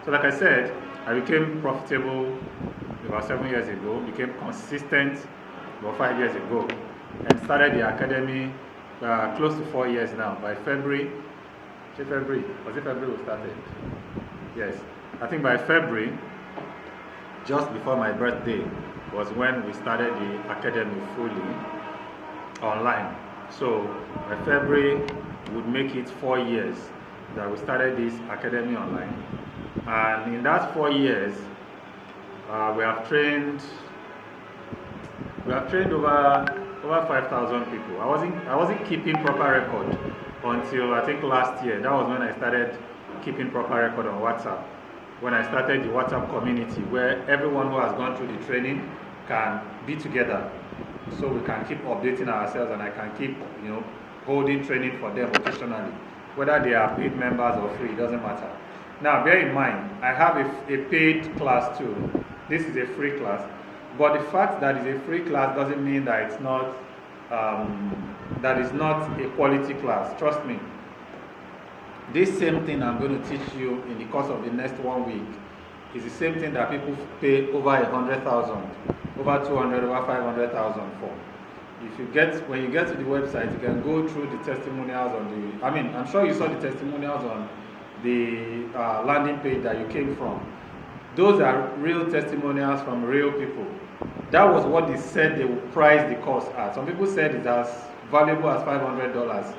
So like I said, I became profitable about 7 years ago, became consistent about 5 years ago, and started the academy close to 4 years now. By February, was it February we started? Yes, I think by February, just before my birthday, was when we started the academy fully online. So by February would make it 4 years that we started this academy online, and in that 4 years we have trained over 5,000 people. I wasn't keeping proper record until I think last year. That was when I started keeping proper record on WhatsApp, when I started the WhatsApp community where everyone who has gone through the training can be together, so we can keep updating ourselves, and I can keep holding training for them occasionally, whether they are paid members or free, it doesn't matter. Now bear in mind, I have a paid class too. This is a free class, but the fact that it's a free class doesn't mean that it's not that is not a quality class. Trust me, this same thing I'm going to teach you in the course of the next 1 week is the same thing that people pay over 100,000, over 200, over 500,000 for. When you get to the website, you can go through the testimonials on the. I'm sure you saw the testimonials on the landing page that you came from. Those are real testimonials from real people. That was what they said they would price the course at. Some people said it's as valuable as $500.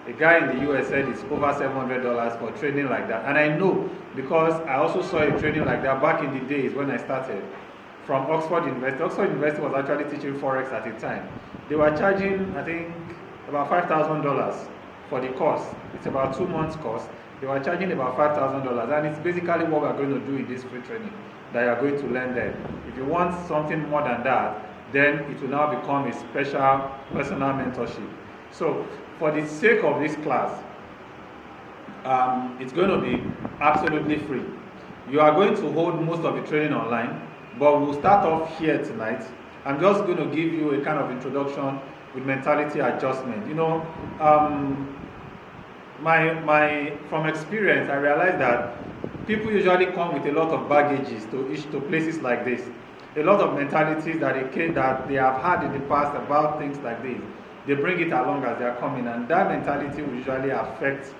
A guy in the US said it's over $700 for training like that. And I know, because I also saw a training like that back in the days when I started from Oxford University. Oxford University was actually teaching Forex at the time. They were charging, I think, about $5,000 for the course. It's about 2 months course. They were charging about $5,000, and it's basically what we're going to do in this free training that you're going to learn there. If you want something more than that, then it will now become a special personal mentorship. So for the sake of this class, it's going to be absolutely free. You are going to hold most of the training online, but we'll start off here tonight. I'm just going to give you a kind of introduction with mentality adjustment. From experience, I realized that people usually come with a lot of baggages to places like this. A lot of mentalities that they have had in the past about things like this. They bring it along as they are coming, and that mentality will usually affect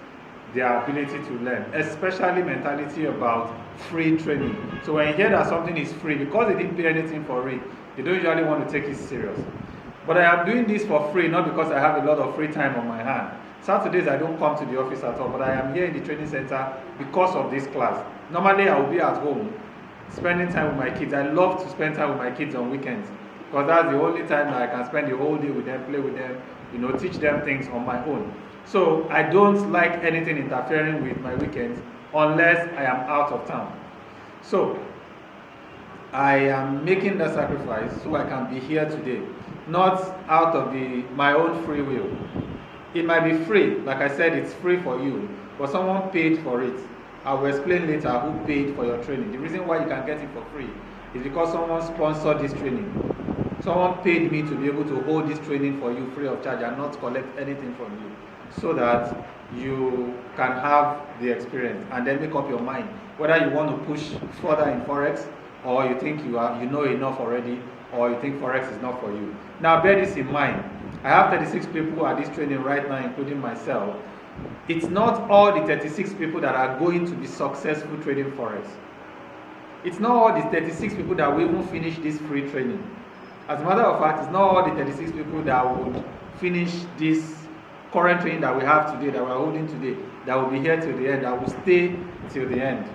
their ability to learn, especially mentality about free training. So when you hear that something is free, because they didn't pay anything for it, they don't usually want to take it serious. But I am doing this for free, not because I have a lot of free time on my hand. Saturdays I don't come to the office at all, but I am here in the training center because of this class. Normally I will be at home spending time with my kids. I love to spend time with my kids on weekends, because that's the only time that I can spend the whole day with them, play with them, teach them things on my own. So I don't like anything interfering with my weekends unless I am out of town. So I am making the sacrifice so I can be here today, not out of my own free will. It might be free, like I said, it's free for you, but someone paid for it. I will explain later who paid for your training. The reason why you can get it for free is because someone sponsored this training. Someone paid me to be able to hold this training for you free of charge and not collect anything from you, so that you can have the experience and then make up your mind whether you want to push further in Forex, or you think you know enough already, or you think Forex is not for you. Now bear this in mind. I have 36 people at this training right now, including myself. It's not all the 36 people that are going to be successful trading Forex. It's not all the 36 people that will even finish this free training. As a matter of fact, it's not all the 36 people that would finish this current training that we have today, that we're holding today, that will be here till the end, that will stay till the end.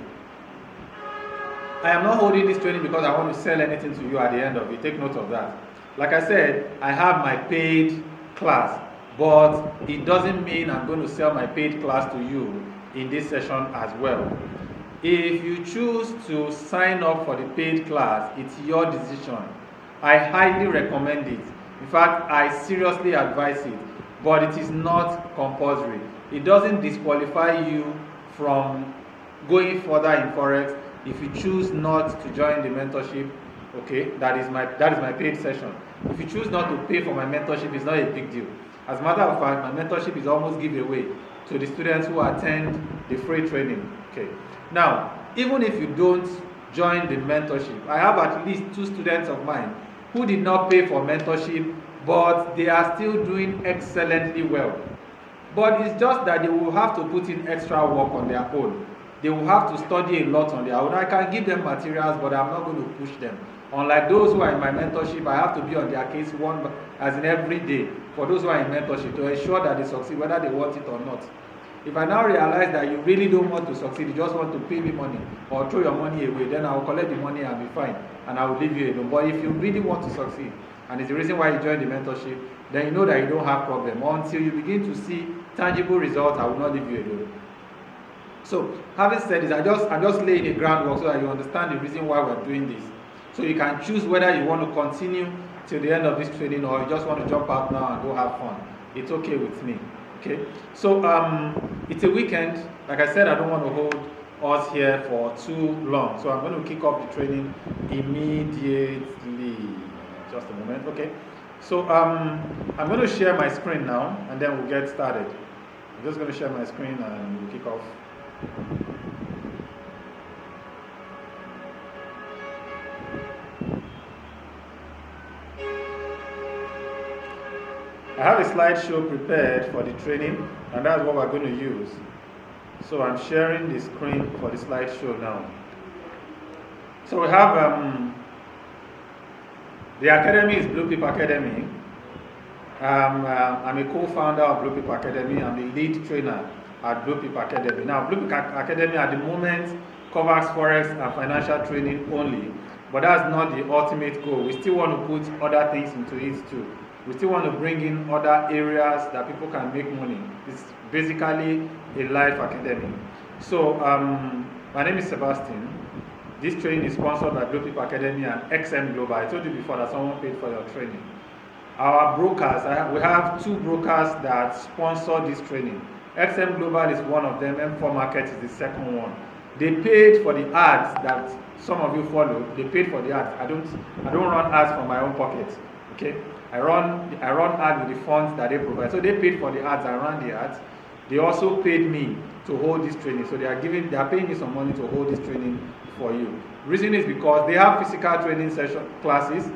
I am not holding this training because I want to sell anything to you at the end of it. Take note of that. Like I said, I have my paid class, but it doesn't mean I'm going to sell my paid class to you in this session as well. If you choose to sign up for the paid class, it's your decision. I highly recommend it. In fact, I seriously advise it, but it is not compulsory. It doesn't disqualify you from going further in Forex if you choose not to join the mentorship. Okay, that is my paid session. If you choose not to pay for my mentorship, it's not a big deal. As a matter of fact, my mentorship is almost giveaway to the students who attend the free training. Okay. Now, even if you don't join the mentorship, I have at least 2 students of mine who did not pay for mentorship, but they are still doing excellently well. But it's just that they will have to put in extra work on their own. They will have to study a lot on their own. I can give them materials, but I'm not going to push them. Unlike those who are in my mentorship, I have to be on their case as in every day for those who are in mentorship to ensure that they succeed, whether they want it or not. If I now realize that you really don't want to succeed, you just want to pay me money or throw your money away, then I will collect the money and be fine, and I will leave you alone. But if you really want to succeed, and it's the reason why you join the mentorship, then you know that you don't have problem. Until you begin to see tangible results, I will not leave you alone. So, having said this, I'm just laying the groundwork so that you understand the reason why we're doing this. So you can choose whether you want to continue till the end of this training or you just want to jump out now and go have fun. It's okay with me. Okay. So it's a weekend. Like I said, I don't want to hold us here for too long. So I'm going to kick off the training immediately. Just a moment. Okay. So I'm going to share my screen now and then we'll get started. I'm just going to share my screen and we'll kick off. I have a slideshow prepared for the training, and that's what we're going to use. So I'm sharing the screen for the slideshow now. So we have the academy is Blue Pip Academy. I'm a co-founder of Blue Pip Academy. I'm the lead trainer at Blue Pip Academy. Now, Blue Pip Academy at the moment covers forex and financial training only, but that's not the ultimate goal. We still want to put other things into it too. We still want to bring in other areas that people can make money. It's basically a life academy. So my name is Sebastian. This training is sponsored by Blue Pip Academy and XM Global. I told you before that someone paid for your training. Our brokers, we have 2 brokers that sponsor this training. XM Global is one of them, M4 Market is the second one. They paid for the ads that some of you follow. They paid for the ads. I don't run ads from my own pocket. Okay? I run ads with the funds that they provide. So they paid for the ads, I ran the ads. They also paid me to hold this training. So they are paying me some money to hold this training for you. Reason is because they have physical training classes,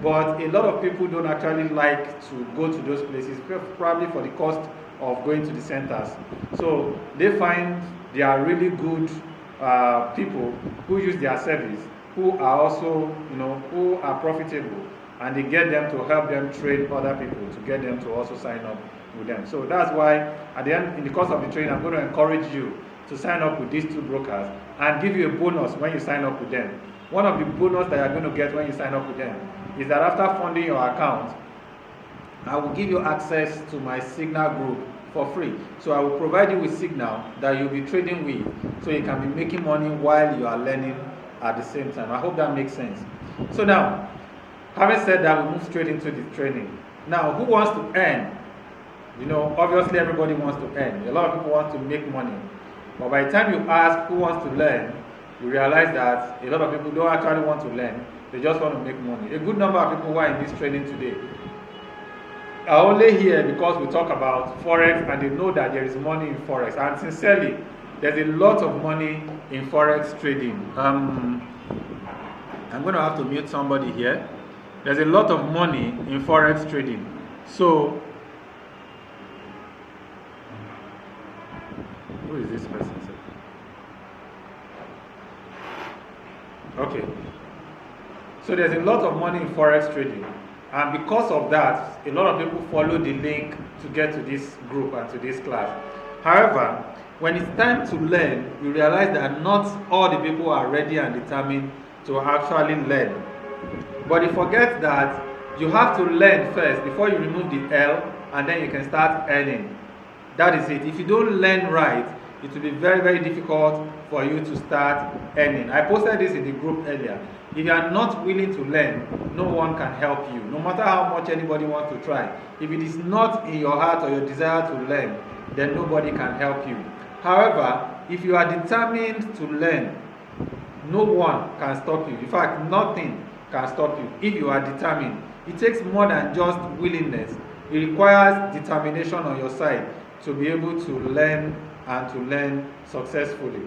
but a lot of people don't actually like to go to those places, probably for the cost of going to the centers. So they find they are really good people who use their service, who are also, who are profitable, and they get them to help them train other people to get them to also sign up with them. So that's why at the end, in the course of the training, I'm going to encourage you to sign up with these 2 brokers and give you a bonus when you sign up with them. One of the bonus that you're going to get when you sign up with them is that after funding your account, I will give you access to my Signal group for free. So I will provide you with Signal that you'll be trading with, so you can be making money while you are learning at the same time. I hope that makes sense. So now, having said that, we move straight into the training. Now, who wants to earn? Obviously everybody wants to earn. A lot of people want to make money. But by the time you ask who wants to learn, you realize that a lot of people don't actually want to learn. They just want to make money. A good number of people who are in this training today are only here because we talk about Forex and they know that there is money in Forex. And sincerely, there's a lot of money in Forex trading. I'm going to have to mute somebody here. There's a lot of money in Forex trading. So, who is this person? Okay. So there's a lot of money in Forex trading. And because of that, a lot of people follow the link to get to this group and to this class. However, when it's time to learn, you realize that not all the people are ready and determined to actually learn. But you forget that you have to learn first before you remove the L, and then you can start earning. That is it. If you don't learn right, it will be very, very difficult for you to start earning. I posted this in the group earlier. If you are not willing to learn, no one can help you. No matter how much anybody wants to try. If it is not in your heart or your desire to learn, then nobody can help you. However, if you are determined to learn, no one can stop you. In fact, nothing can stop you if you are determined. It takes more than just willingness. It requires determination on your side to be able to learn and to learn successfully.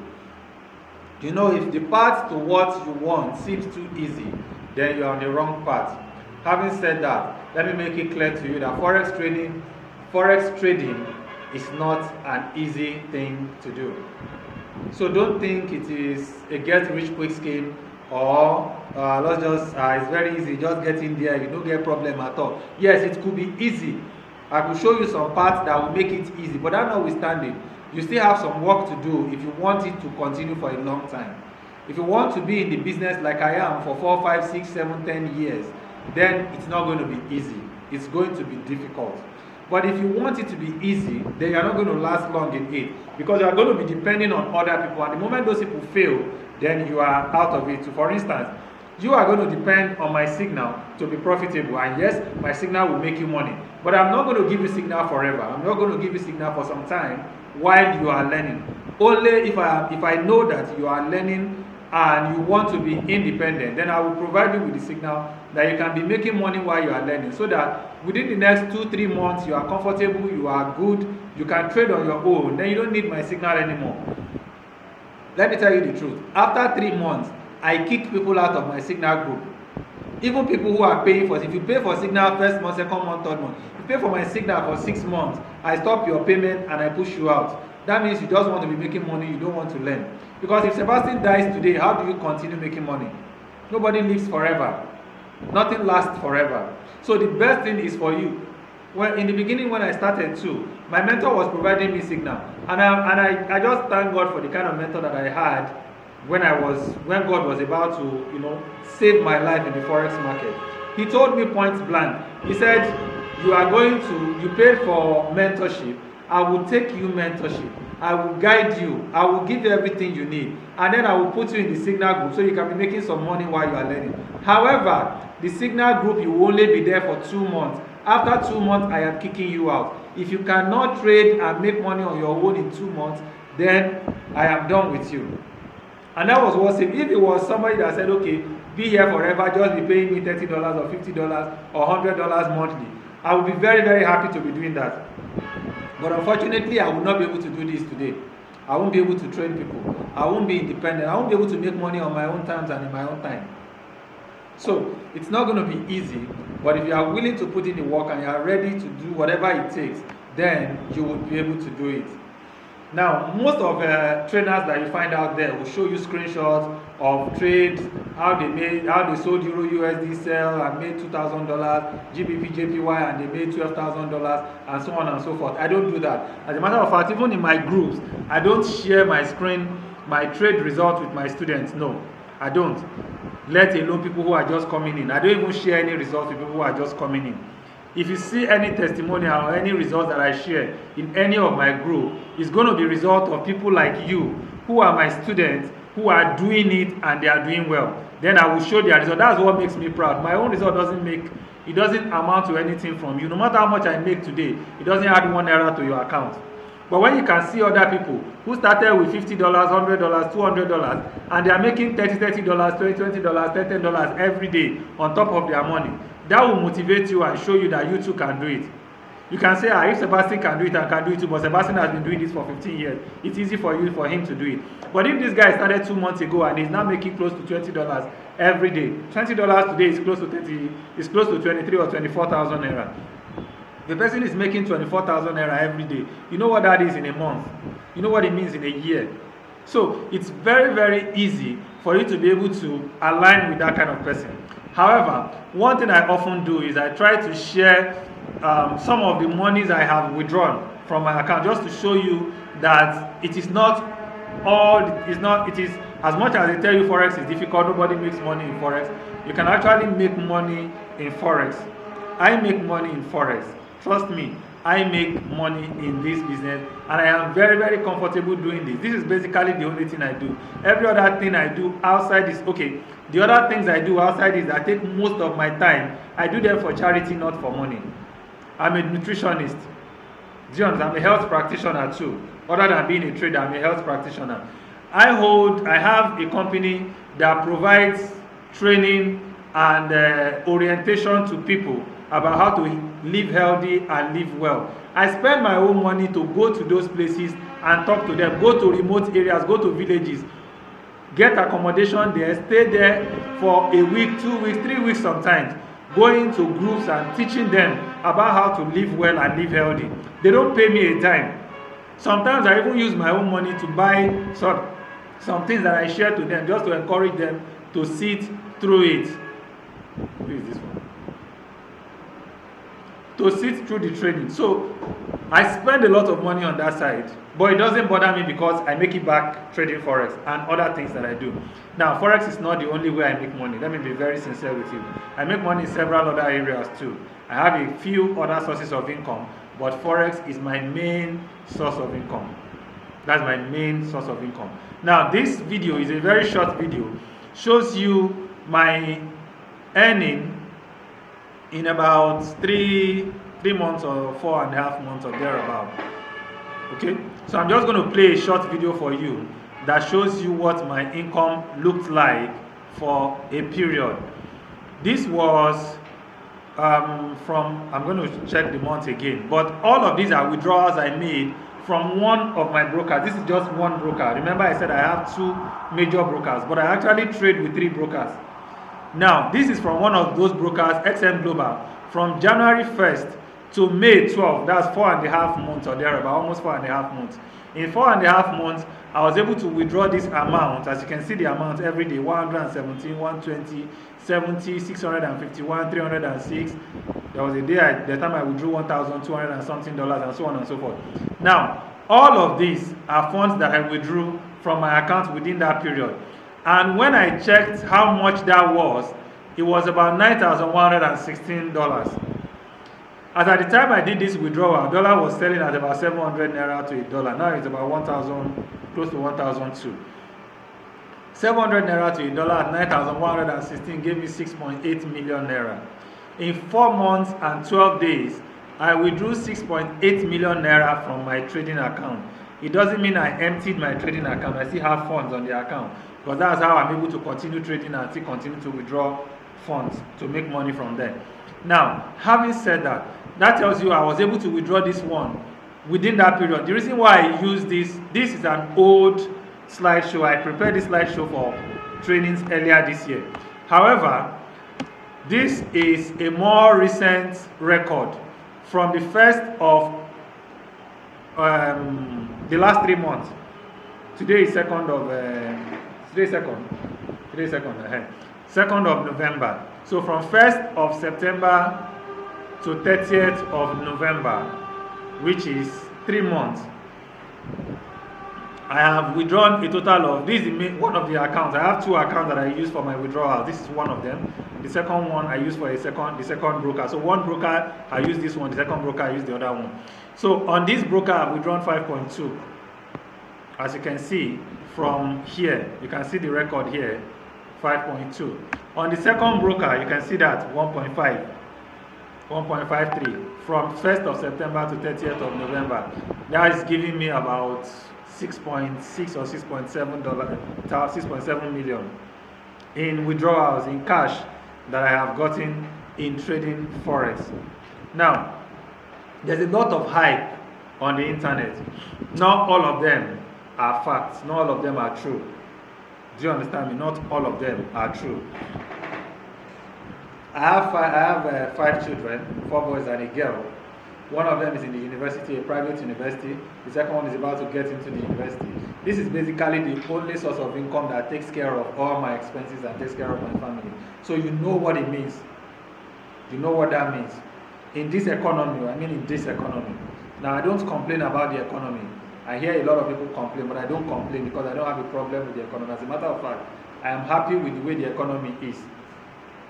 You know, if the path to what you want seems too easy, then you're on the wrong path. Having said that, let me make it clear to you that forex trading is not an easy thing to do. So don't think it is a get rich quick scheme, or let's just it's very easy, just get in there, you don't get problem at all. Yes, it could be easy. I could show you some parts that will make it easy, but that notwithstanding, you still have some work to do if you want it to continue for a long time. If you want to be in the business like I am for 4, 5, 6, 7, 10 years, then it's not going to be easy. It's going to be difficult. But if you want it to be easy, then you're not going to last long in it, because you are going to be depending on other people. And the moment those people fail, then you are out of it. So for instance, you are going to depend on my signal to be profitable, and yes, my signal will make you money, but I'm not going to give you signal forever. I'm not going to give you signal for some time while you are learning. Only if I know that you are learning and you want to be independent, then I will provide you with the signal that you can be making money while you are learning, so that within the next 2-3 months you are comfortable, you are good, you can trade on your own. Then you don't need my signal anymore. Let me tell you the truth. After 3 months, I kick people out of my signal group. Even people who are paying for it. If you pay for signal first month, second month, third month, if you pay for my signal for 6 months, I stop your payment and I push you out. That means you just want to be making money, you don't want to learn. Because if Sebastian dies today, how do you continue making money? Nobody lives forever. Nothing lasts forever. So the best thing is for you. Well, in the beginning when I started too, my mentor was providing me signal. And I just thank God for the kind of mentor that I had when God was about to, save my life in the forex market. He told me point blank. He said, you paid for mentorship. I will take you mentorship. I will guide you. I will give you everything you need. And then I will put you in the signal group so you can be making some money while you are learning. However, the signal group, you will only be there for 2 months. After 2 months, I am kicking you out. If you cannot trade and make money on your own in 2 months, then I am done with you. And that was what if it was somebody that said, okay, be here forever, just be paying me $30 or $50 or $100 monthly, I would be very, very happy to be doing that. But unfortunately, I will not be able to do this today. I won't be able to train people. I won't be independent. I won't be able to make money on my own terms and in my own time. So it's not going to be easy, but if you are willing to put in the work and you are ready to do whatever it takes, then you will be able to do it. Now, most of trainers that you find out there will show you screenshots of trades, how they sold Euro USD sell and made $2,000, GBP JPY and they made $12,000, and so on and so forth. I don't do that. As a matter of fact, even in my groups, I don't share my trade results with my students. No, I don't. Let alone people who are just coming in. I don't even share any results with people who are just coming in. If you see any testimonial or any results that I share in any of my group, it's going to be a result of people like you who are my students, who are doing it and they are doing well. Then I will show their result. That's what makes me proud. My own result doesn't amount to anything from you. No matter how much I make today, it doesn't add 1 naira to your account. But when you can see other people who started with $50, $100, $200, and they are making $30, $20, $10 every day on top of their money, that will motivate you and show you that you too can do it. You can say, if Sebastian can do it, I can do it too, but Sebastian has been doing this for 15 years. It's easy for him to do it. But if this guy started 2 months ago and he's now making close to $20 every day, $20 today is close to 23 or 24,000 naira. The person is making 24,000 naira every day. You know what that is in a month? You know what it means in a year? So it's very, very easy for you to be able to align with that kind of person. However, one thing I often do is I try to share some of the monies I have withdrawn from my account, just to show you that it is not all, it is, as much as they tell you Forex is difficult, nobody makes money in Forex, you can actually make money in Forex. I make money in Forex. Trust me, I make money in this business and I am very, very comfortable doing this. This is basically the only thing I do. Every other thing I do outside is, okay, the other things I do outside is I take most of my time, I do them for charity, not for money. I'm a nutritionist. I'm a health practitioner too. Other than being a trader, I'm a health practitioner. I have a company that provides training and orientation to people about how to live healthy and live well. I spend my own money to go to those places and talk to them, go to remote areas, go to villages, get accommodation there, stay there for a week, 2 weeks, 3 weeks sometimes, going to groups and teaching them about how to live well and live healthy. They don't pay me a dime. Sometimes I even use my own money to buy some things that I share to them just to encourage them to sit through it. Who is this one? To sit through the training. So I spend a lot of money on that side, but it doesn't bother me because I make it back trading Forex and other things that I do. Now, Forex is not the only way I make money. Let me be very sincere with you. I make money in several other areas too. I have a few other sources of income, but Forex is my main source of income. That's my main source of income. Now, this video is a very short video. Shows you my earning in about 3 months or 4.5 months or thereabout. Okay, so I'm just going to play a short video for you that shows you what my income looked like for a period. This was from, I'm going to check the month again, but all of these are withdrawals I made from one of my brokers. This is just one broker. Remember I said I have 2 major brokers, but I actually trade with 3 brokers. Now, this is from one of those brokers, XM Global, from January 1st to May 12th. That's 4.5 months or thereabout, almost 4.5 months. In 4.5 months, I was able to withdraw this amount. As you can see, the amount every day: 117, 120, 70, 651, 306. There was a day, the time I withdrew $1,200 and something, and so on and so forth. Now, all of these are funds that I withdrew from my account within that period. And when I checked how much that was, it was about $9,116. As at the time I did this withdrawal, dollar was selling at about 700 naira to $1. Now it's about 1,000, close to 1,002. 700 naira to $1 at 9,116 gave me 6.8 million naira. In 4 months and 12 days, I withdrew 6.8 million naira from my trading account. It doesn't mean I emptied my trading account. I still have funds on the account, because that's how I'm able to continue trading and still continue to withdraw funds to make money from them. Now, having said that, that tells you I was able to withdraw this one within that period. The reason why I use this is an old slideshow. I prepared this slideshow for trainings earlier this year. However, this is a more recent record from the first of the last 3 months. Today is 2nd of November. So from 1st of September to 30th of November, which is 3 months, I have withdrawn a total of, this is one of the accounts. I have 2 accounts that I use for my withdrawal. This is one of them. The second one I use for the second broker. So one broker I use this one, the second broker I use the other one. So on this broker I've withdrawn 5.2. As you can see from here, you can see the record here, 5.2. On the second broker, you can see that 1.5, 1.53 from 1st of September to 30th of November. That is giving me about 6.6 or 6.7 million in withdrawals in cash that I have gotten in trading Forex. Now, there's a lot of hype on the internet. Not all of them are facts. Not all of them are true. Do you understand me? Not all of them are true. I have 5 children, 4 boys and a girl. One of them is in the university, a private university. The second one is about to get into the university. This is basically the only source of income that takes care of all my expenses and takes care of my family. So you know what it means. You know what that means. In this economy, Now, I don't complain about the economy. I hear a lot of people complain, but I don't complain because I don't have a problem with the economy. As a matter of fact, I am happy with the way the economy is.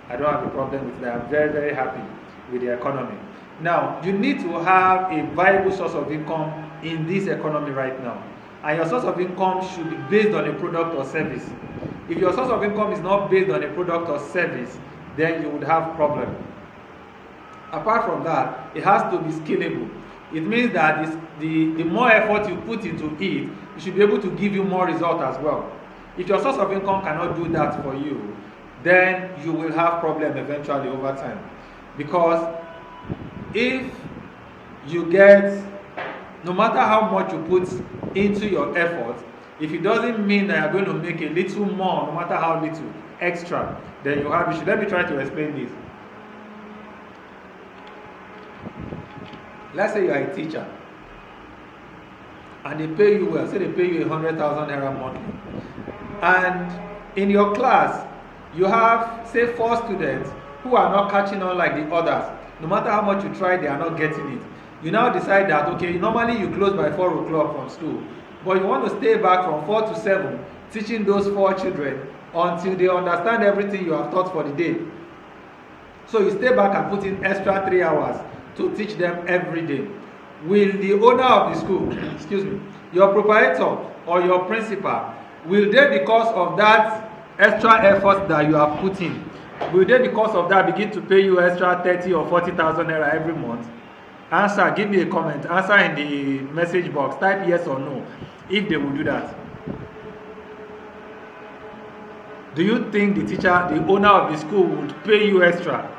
I don't have a problem with it. I am very, very happy with the economy. Now, you need to have a viable source of income in this economy right now. And your source of income should be based on a product or service. If your source of income is not based on a product or service, then you would have problem. Apart from that, it has to be scalable. It means that the more effort you put into it, it should be able to give you more result as well. If your source of income cannot do that for you, then you will have problem eventually over time. Because if you get, no matter how much you put into your effort, If it doesn't mean that you're going to make a little more, no matter how little, extra, then you have issue. Let me try to explain this. Let's say you are a teacher and they pay you well, say they pay you 100,000 naira monthly. And in your class, you have, say, 4 students who are not catching on like the others. No matter how much you try, they are not getting it. You now decide that, okay, normally you close by 4 o'clock from school, but you want to stay back from 4 to 7 teaching those 4 children until they understand everything you have taught for the day. So you stay back and put in extra 3 hours to teach them every day. Will the owner of the school, excuse me, your proprietor or your principal, will they, because of that extra effort that you have put in, will they, because of that, begin to pay you extra 30 or 40,000 naira every month? Answer, give me a comment. Answer in the message box. Type yes or no if they will do that. Do you think the teacher, the owner of the school, would pay you extra?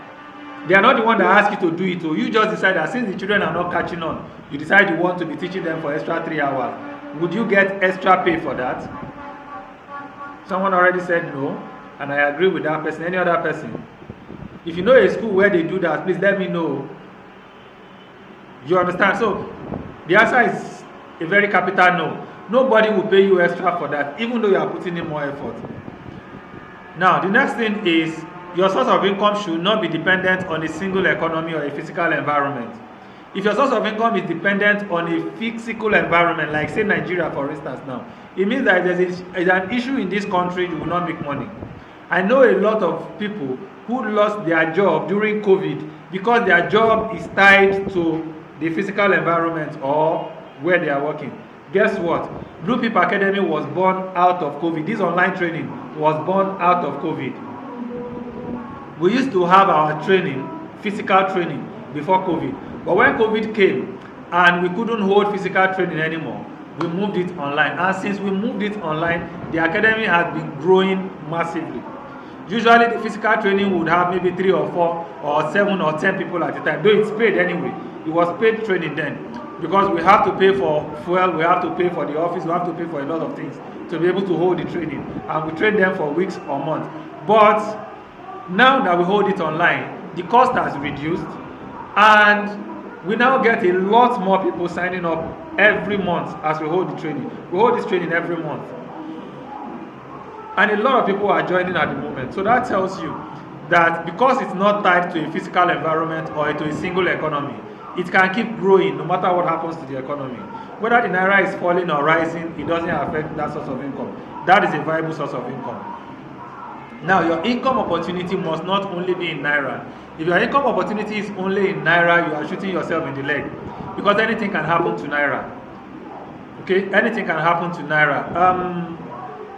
They are not the one that asked you to do it. So you just decide that since the children are not catching on, you decide you want to be teaching them for extra 3 hours. Would you get extra pay for that? Someone already said no, and I agree with that person. Any other person? If you know a school where they do that, please let me know. You understand? So the answer is a very capital no. Nobody will pay you extra for that, even though you are putting in more effort. Now, the next thing is your source of income should not be dependent on a single economy or a physical environment. If your source of income is dependent on a physical environment, like say Nigeria for instance now, it means that there's an issue in this country, you will not make money. I know a lot of people who lost their job during COVID because their job is tied to the physical environment or where they are working. Guess what? Blue People Academy was born out of COVID. This online training was born out of COVID. We used to have our training, physical training, before COVID. But when COVID came and we couldn't hold physical training anymore, we moved it online. And since we moved it online, the academy has been growing massively. Usually the physical training would have maybe 3 or 4 or 7 or 10 people at a time, though it's paid anyway. It was paid training then, because we have to pay for fuel, we have to pay for the office, we have to pay for a lot of things to be able to hold the training. And we train them for weeks or months. But now that we hold it online, the cost has reduced, and we now get a lot more people signing up every month as we hold the training. We hold this training every month. And a lot of people are joining at the moment. So that tells you that because it's not tied to a physical environment or to a single economy, it can keep growing no matter what happens to the economy. Whether the naira is falling or rising, it doesn't affect that source of income. That is a viable source of income. Now, your income opportunity must not only be in naira. If your income opportunity is only in naira, you are shooting yourself in the leg, because anything can happen to naira. Okay, anything can happen to naira.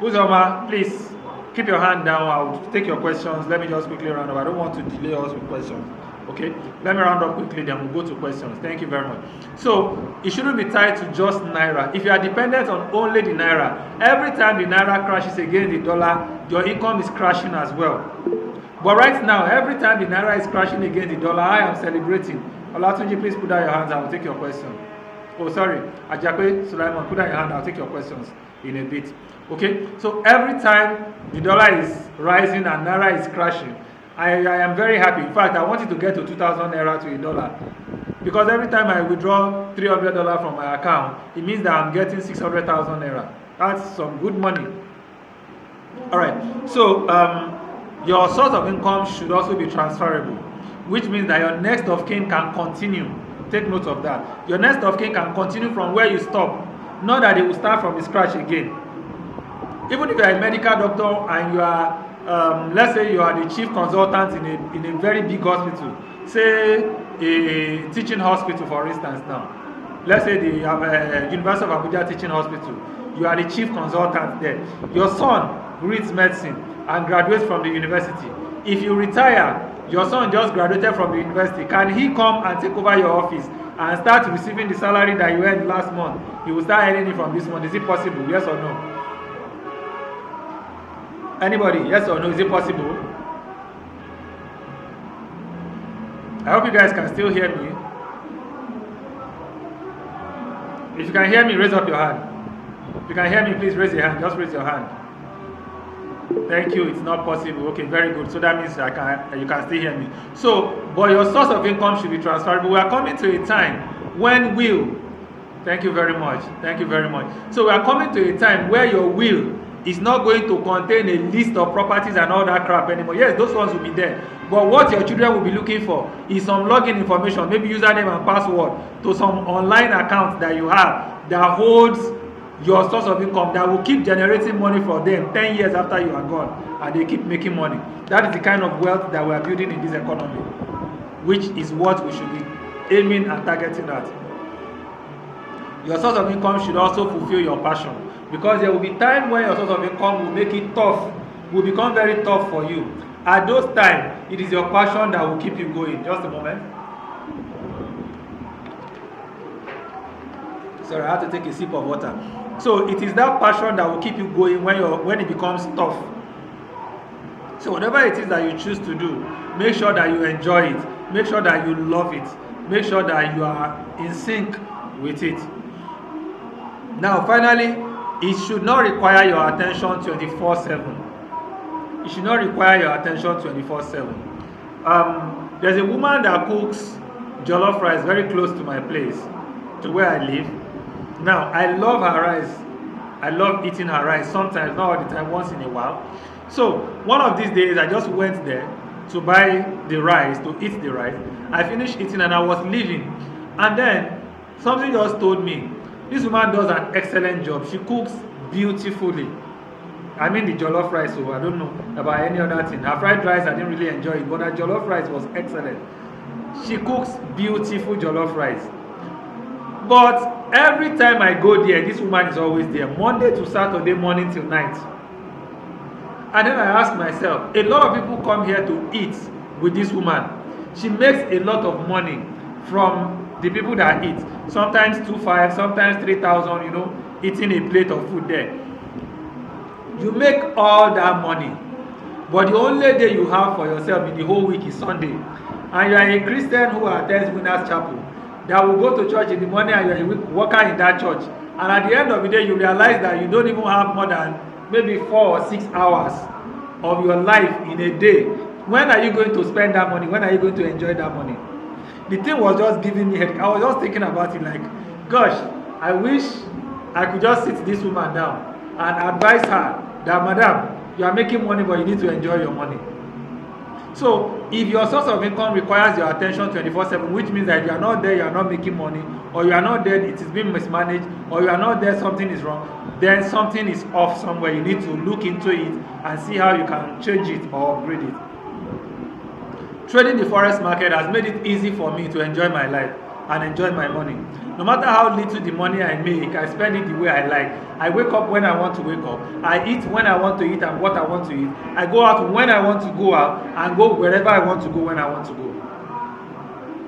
Uzoma, please keep your hand down. I'll take your questions. Let me just quickly round up. I don't want to delay us with questions. Okay, let me round up quickly, then we'll go to questions. Thank you very much. So it shouldn't be tied to just naira. If you are dependent on only the naira, every time the naira crashes against the dollar, your income is crashing as well. But right now, every time the naira is crashing against the dollar, I am celebrating. Olatunji, please put down your hands. I will take your question. Oh, sorry, Ajakwe Sulaiman, put down your hand. I'll take your questions in a bit. Okay, so every time the dollar is rising and naira is crashing, I am very happy. In fact, I want it to get to 2,000 naira to a dollar, because every time I withdraw $300 from my account, it means that I'm getting 600,000 naira. That's some good money. All right, so your source of income should also be transferable, which means that your next of kin can continue. Take note of that. Your next of kin can continue from where you stop, not that they will start from the scratch again. Even if you are a medical doctor and you are let's say you are the chief consultant in a very big hospital, say a teaching hospital for instance now. Let's say the University of Abuja Teaching Hospital. You are the chief consultant there. Your son reads medicine and graduates from the university. If you retire, your son just graduated from the university. Can he come and take over your office and start receiving the salary that you earned last month? He will start earning it from this month. Is it possible? Yes or no? Anybody? Yes or no? Is it possible? I hope you guys can still hear me. If you can hear me, raise up your hand. If you can hear me, please raise your hand. Just raise your hand. Thank you. It's not possible. Okay, very good. So that means you can still hear me. So, but your source of income should be transferable. We are coming to a time when will. Thank you very much. Thank you very much. So we are coming to a time where your will is not going to contain a list of properties and all that crap anymore. Yes, those ones will be there. But what your children will be looking for is some login information, maybe username and password to some online account that you have that holds your source of income, that will keep generating money for them 10 years after you are gone, and they keep making money. That is the kind of wealth that we are building in this economy, which is what we should be aiming and targeting at. Your source of income should also fulfill your passion, because there will be time when your source of income will make it tough, will become very tough for you. At those times, it is your passion that will keep you going. Just a moment. Sorry, I have to take a sip of water. So it is that passion that will keep you going when it becomes tough. So whatever it is that you choose to do, make sure that you enjoy it. Make sure that you love it. Make sure that you are in sync with it. Now, finally, it should not require your attention 24/7. It should not require your attention 24/7. There's a woman that cooks jollof rice very close to my place, to where I live. Now, I love her rice. I love eating her rice sometimes, not all the time, once in a while. So, one of these days, I just went there to buy the rice, to eat the rice. I finished eating and I was leaving. And then, something just told me, this woman does an excellent job. She cooks beautifully. I mean the jollof rice, so I don't know about any other thing. Her fried rice, I didn't really enjoy it, but her jollof rice was excellent. She cooks beautiful jollof rice. But every time I go there, this woman is always there, Monday to Saturday morning till night. And then I ask myself, a lot of people come here to eat with this woman. She makes a lot of money from the people that eat. Sometimes 2,500, sometimes 3,000, eating a plate of food there. You make all that money, but the only day you have for yourself in the whole week is Sunday. And you are a Christian who attends Winners Chapel, that will go to church in the morning, and you are a worker in that church. And at the end of the day, you realize that you don't even have more than maybe 4 or 6 hours of your life in a day. When are you going to spend that money? When are you going to enjoy that money? The thing was just giving me headache. I was just thinking about it like, gosh, I wish I could just sit this woman down and advise her that, madam, you are making money, but you need to enjoy your money. So if your source of income requires your attention 24/7, which means that if you are not there, you are not making money, or you are not there, it is being mismanaged, or you are not there, something is wrong, then something is off somewhere. You need to look into it and see how you can change it or upgrade it. Trading the forex market has made it easy for me to enjoy my life and enjoy my money. No matter how little the money I make, I spend it the way I like. I wake up when I want to wake up. I eat when I want to eat and what I want to eat. I go out when I want to go out and go wherever I want to go when I want to go.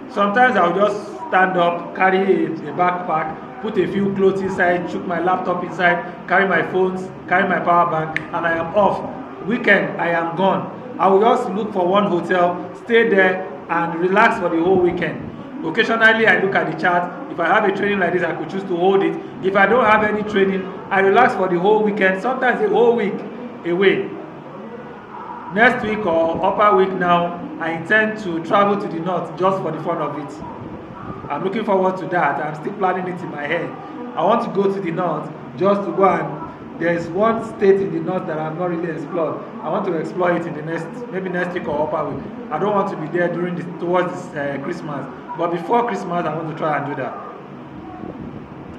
Sometimes I'll just stand up, carry a backpack, put a few clothes inside, chuck my laptop inside, carry my phones, carry my power bank, and I am off. Weekend, I am gone. I will just look for one hotel, stay there, and relax for the whole weekend. Occasionally, I look at the chart. If I have a training like this, I could choose to hold it. If I don't have any training, I relax for the whole weekend, sometimes a whole week away. Next week or upper week now, I intend to travel to the north just for the fun of it. I'm looking forward to that. I'm still planning it in my head. I want to go to the north just to go and there's one state in the north that I've not really explored. I want to explore it in the maybe next week or upper week. I don't want to be there towards Christmas, but before Christmas, I want to try and do that.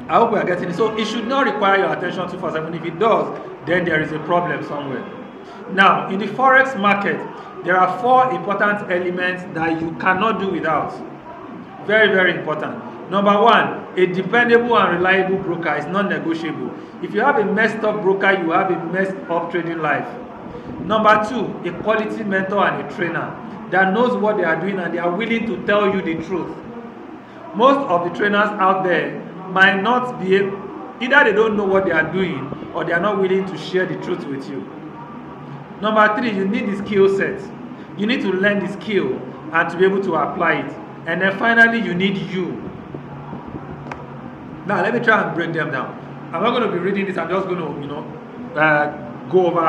I hope we are getting it. So it should not require your attention 24/7. If it does, then there is a problem somewhere. Now, in the forex market, there are 4 important elements that you cannot do without. Very, very important. Number 1, a dependable and reliable broker is non-negotiable. If you have a messed up broker, you have a messed up trading life. Number 2, a quality mentor and a trainer that knows what they are doing and they are willing to tell you the truth. Most of the trainers out there might not be able, either they don't know what they are doing or they are not willing to share the truth with you. Number 3, you need the skill set. You need to learn the skill and to be able to apply it. And then finally, you need you. Now, let me try and break them down. I'm not going to be reading this. I'm just going to, go over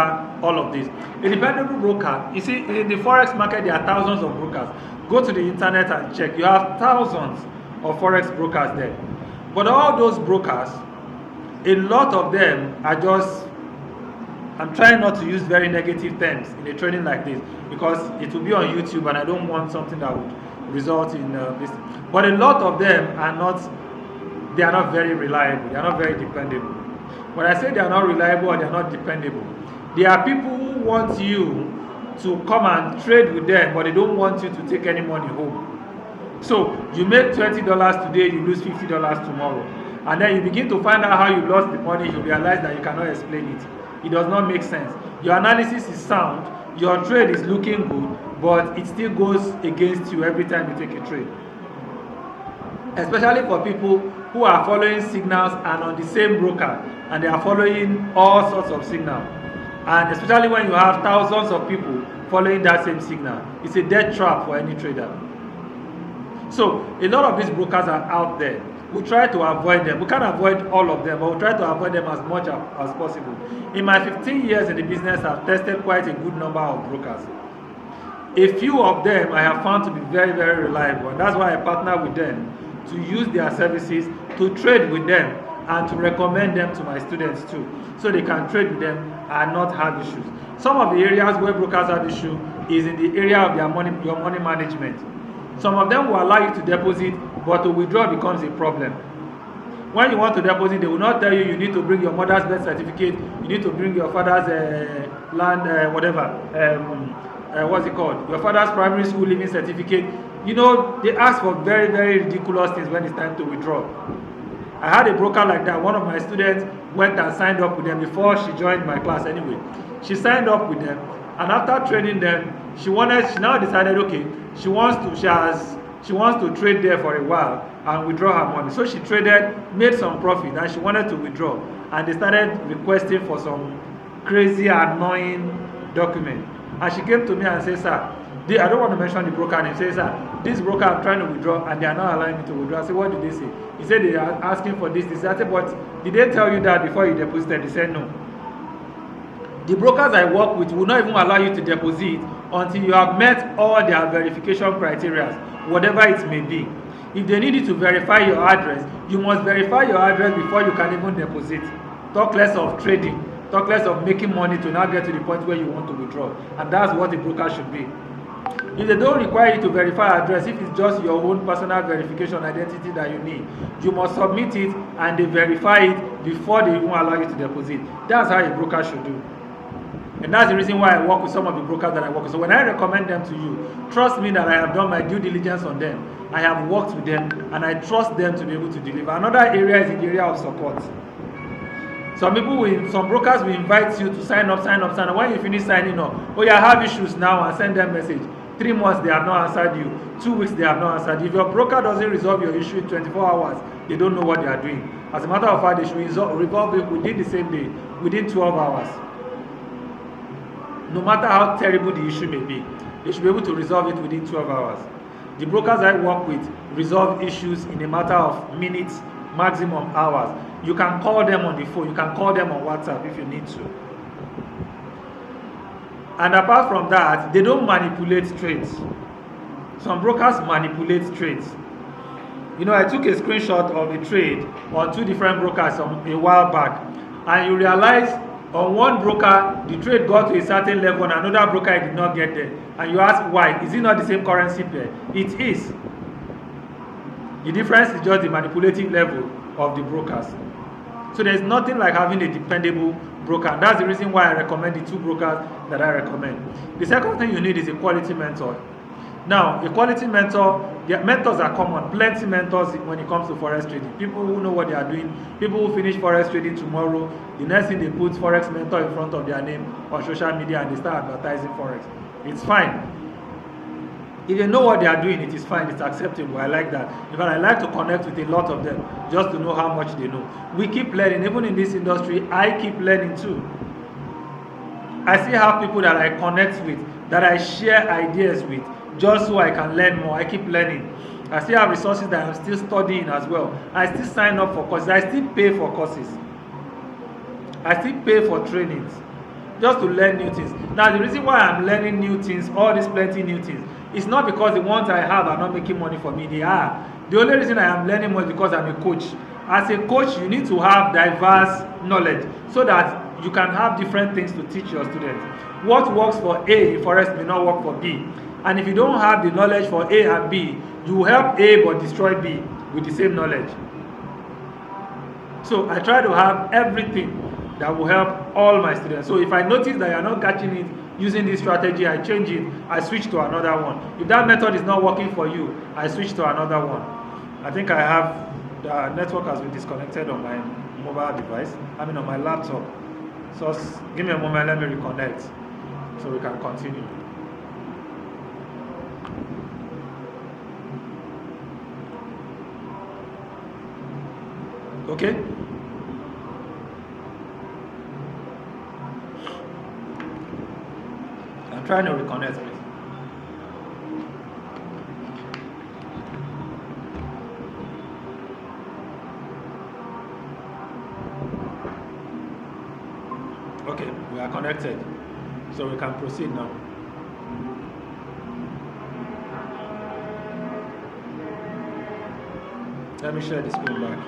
all of this. A dependable broker, you see, in the forex market, there are thousands of brokers. Go to the internet and check. You have thousands of forex brokers there. But all those brokers, a lot of them are just, I'm trying not to use very negative terms in a training like this because it will be on YouTube and I don't want something that would result in this. But a lot of them are not, they are not very reliable. They are not very dependable. When I say they are not reliable or they are not dependable, there are people who want you to come and trade with them, but they don't want you to take any money home. So you make $20 today, you lose $50 tomorrow. And then you begin to find out how you lost the money, you realize that you cannot explain it. It does not make sense. Your analysis is sound, your trade is looking good, but it still goes against you every time you take a trade. Especially for people who are following signals and on the same broker, and they are following all sorts of signals. And especially when you have thousands of people following that same signal, it's a death trap for any trader. So a lot of these brokers are out there. We try to avoid them. We can't avoid all of them, but we try to avoid them as much as possible. In my 15 years in the business, I've tested quite a good number of brokers. A few of them I have found to be very, very reliable, and that's why I partner with them to use their services, to trade with them, and to recommend them to my students too, so they can trade with them and not have issues. Some of the areas where brokers have issue is in the area of your money management. Some of them will allow you to deposit, but to withdraw becomes a problem. When you want to deposit, they will not tell you need to bring your mother's birth certificate, you need to bring your father's land, what's it called? Your father's primary school living certificate. They ask for very, very ridiculous things when it's time to withdraw. I had a broker like that. One of my students went and signed up with them before she joined my class anyway. She signed up with them, and after training them, she now decided, okay, she wants to trade there for a while and withdraw her money. So she traded, made some profit, and she wanted to withdraw. And they started requesting for some crazy, annoying document. And she came to me and said, sir, I don't want to mention the broker name. She said, sir, this broker I'm trying to withdraw and they are not allowing me to withdraw. I said, what did they say? He said they are asking for this. I said, but did they tell you that before you deposited? He said no. The brokers I work with will not even allow you to deposit until you have met all their verification criteria, whatever it may be. If they need you to verify your address, you must verify your address before you can even deposit. Talk less of trading, talk less of making money to now get to the point where you want to withdraw. And that's what the broker should be. If they don't require you to verify address, if it's just your own personal verification identity that you need, you must submit it and they verify it before they even allow you to deposit. That's how a broker should do. And that's the reason why I work with some of the brokers that I work with. So when I recommend them to you, trust me that I have done my due diligence on them. I have worked with them and I trust them to be able to deliver. Another area is in the area of support. Some brokers will invite you to sign up. When you finish signing up, oh yeah, I have issues now, and send them message. 3 months they have not answered you. 2 weeks they have not answered you. If your broker doesn't resolve your issue in 24 hours, they don't know what they are doing. As a matter of fact, they should resolve it within the same day, within 12 hours. No matter how terrible the issue may be, they should be able to resolve it within 12 hours. The brokers I work with resolve issues in a matter of minutes, maximum hours. You can call them on the phone, you can call them on WhatsApp if you need to. And apart from that, they don't manipulate trades. Some brokers manipulate trades. I took a screenshot of a trade on 2 different brokers a while back, and you realize on one broker, the trade got to a certain level, and another broker did not get there. And you ask why? Is it not the same currency pair? It is. The difference is just the manipulative level of the brokers. So there's nothing like having a dependable broker. And that's the reason why I recommend the 2 brokers that I recommend. The second thing you need is a quality mentor. Now, a quality mentor, mentors are common. Plenty mentors when it comes to forex trading. People who know what they are doing, people who finish forex trading tomorrow, the next thing they put forex mentor in front of their name on social media and they start advertising forex. It's fine. If they know what they are doing, it is fine, it's acceptable. I like that. In fact, I like to connect with a lot of them just to know how much they know. We keep learning. Even in this industry, I keep learning too. I still have people that I connect with, that I share ideas with, just so I can learn more. I keep learning. I still have resources that I'm still studying as well. I still sign up for courses. I still pay for courses. I still pay for trainings just to learn new things. Now, the reason why I'm learning new things, all these plenty new things, is not because the ones I have are not making money for me. They are. The only reason I am learning more is because I'm a coach. As a coach, you need to have diverse knowledge so that you can have different things to teach your students. What works for A in forest may not work for B. And if you don't have the knowledge for A and B, you will help A but destroy B with the same knowledge. So I try to have everything that will help all my students. So if I notice that you're not catching it using this strategy, I change it, I switch to another one. If that method is not working for you, I switch to another one. I think I have, the network has been disconnected on my mobile device, on my laptop. So give me a moment, let me reconnect so we can continue. Okay? I'm trying to reconnect, please. Okay, we are connected, so we can proceed now. Let me share the screen back.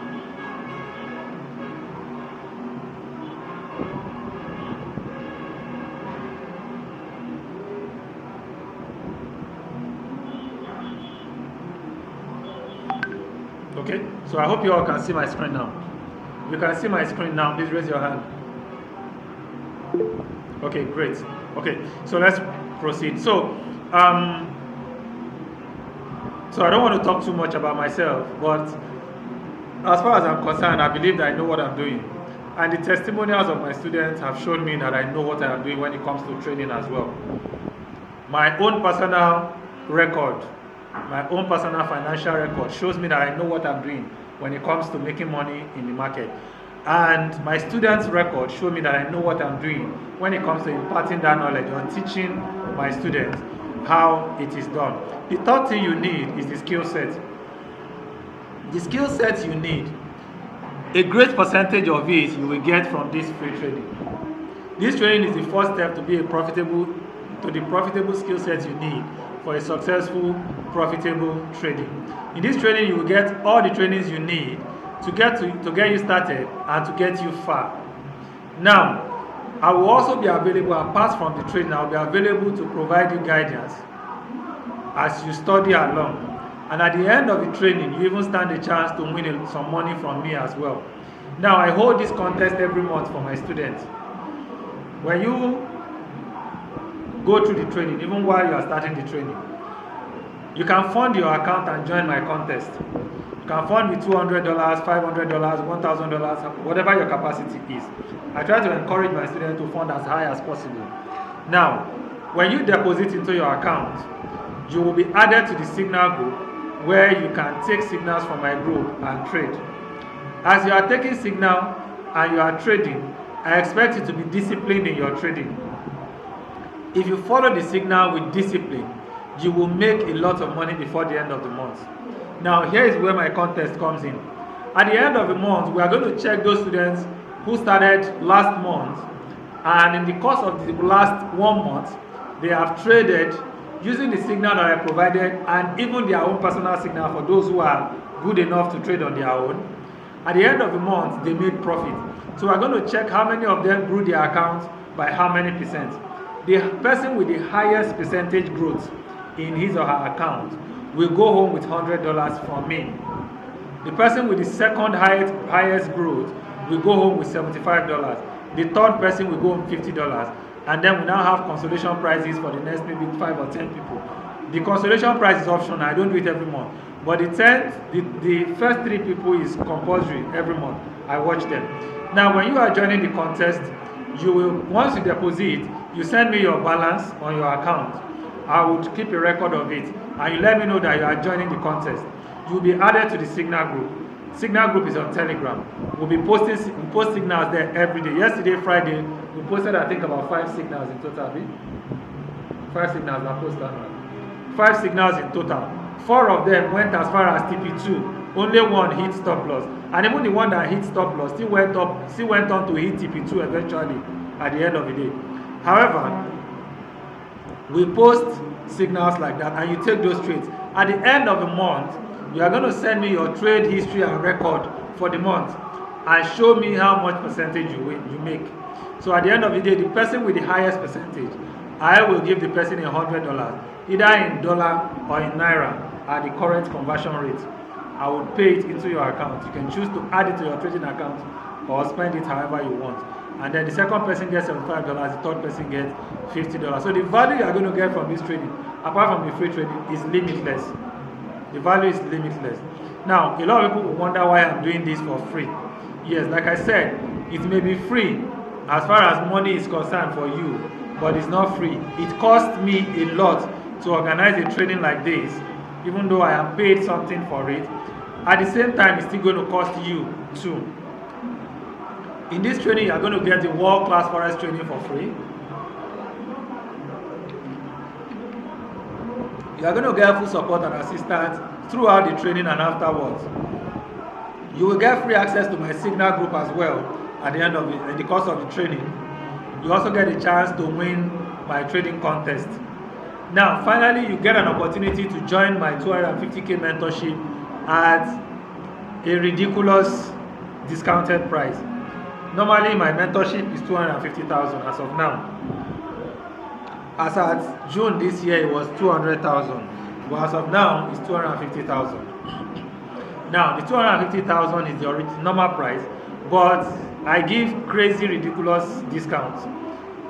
Okay, so I hope you all can see my screen now. If you can see my screen now, please raise your hand. Okay, great. Okay, so let's proceed. So I don't want to talk too much about myself, but as far as I'm concerned, I believe that I know what I'm doing. And the testimonials of my students have shown me that I know what I am doing when it comes to training as well. My own personal record, my own personal financial record shows me that I know what I'm doing when it comes to making money in the market. And my students' record show me that I know what I'm doing when it comes to imparting that knowledge or teaching my students how it is done. The third thing you need is the skill set. The skill sets you need, a great percentage of it you will get from this free training. This training is the first step to the profitable skill sets you need for a successful, profitable trading. In this training, you will get all the trainings you need to get you started and to get you far. Now, I will also be available, apart from the training, I will be available to provide you guidance as you study along. And at the end of the training, you even stand a chance to win some money from me as well. Now, I hold this contest every month for my students. When you go through the training, even while you are starting the training, you can fund your account and join my contest. You can fund with $200, $500, $1,000, whatever your capacity is. I try to encourage my students to fund as high as possible. Now, when you deposit into your account, you will be added to the signal group where you can take signals from my group and trade. As you are taking signal and you are trading, I expect you to be disciplined in your trading. If you follow the signal with discipline, you will make a lot of money before the end of the month. Now, here is where my contest comes in. At the end of the month, we are going to check those students who started last month, and in the course of the last 1 month, they have traded using the signal that I provided and even their own personal signal for those who are good enough to trade on their own. At the end of the month, they made profit. So we're going to check how many of them grew their account by how many percent. The person with the highest percentage growth in his or her account will go home with $100 from me. The person with the second highest growth will go home with $75. The third person will go home with $50. And then we now have consolation prizes for the next maybe 5 or 10 people. The consolation prize is optional. I don't do it every month. But the first 3 people is compulsory every month. I watch them. Now, when you are joining the contest, you will, once you deposit, you send me your balance on your account. I will keep a record of it. And you let me know that you are joining the contest. You will be added to the Signal group. Signal group is on Telegram. We post signals there every day. Yesterday, Friday, we posted I think about 5 signals in total. 5 signals are posted. 5 signals in total. 4 of them went as far as TP2. Only one hit stop loss, and even the one that hit stop loss still went on to hit TP2 eventually at the end of the day. However, we post signals like that, and you take those trades. At the end of the month, you are going to send me your trade history and record for the month and show me how much percentage you make. So at the end of the day, the person with the highest percentage, I will give the person $100, either in dollar or in naira at the current conversion rate. I will pay it into your account. You can choose to add it to your trading account or spend it however you want. And then the second person gets $75, the third person gets $50. So the value you are going to get from this trading, apart from the free trading, is limitless. The value is limitless. Now, a lot of people will wonder why I'm doing this for free. Yes, like I said, it may be free as far as money is concerned for you, but it's not free. It costs me a lot to organize a trading like this, even though I am paid something for it. At the same time, it's still going to cost you too. In this training, you are going to get the world-class forex training for free. You are going to get full support and assistance throughout the training and afterwards. You will get free access to my Signal group as well at the end of it, in the course of the training. You also get a chance to win my trading contest. Now, finally, you get an opportunity to join my 250k mentorship at a ridiculous discounted price. Normally, my mentorship is 250,000 as of now. As at June this year, it was 200,000. But as of now, it's 250,000. Now, the 250,000 is the normal price, but I give crazy, ridiculous discounts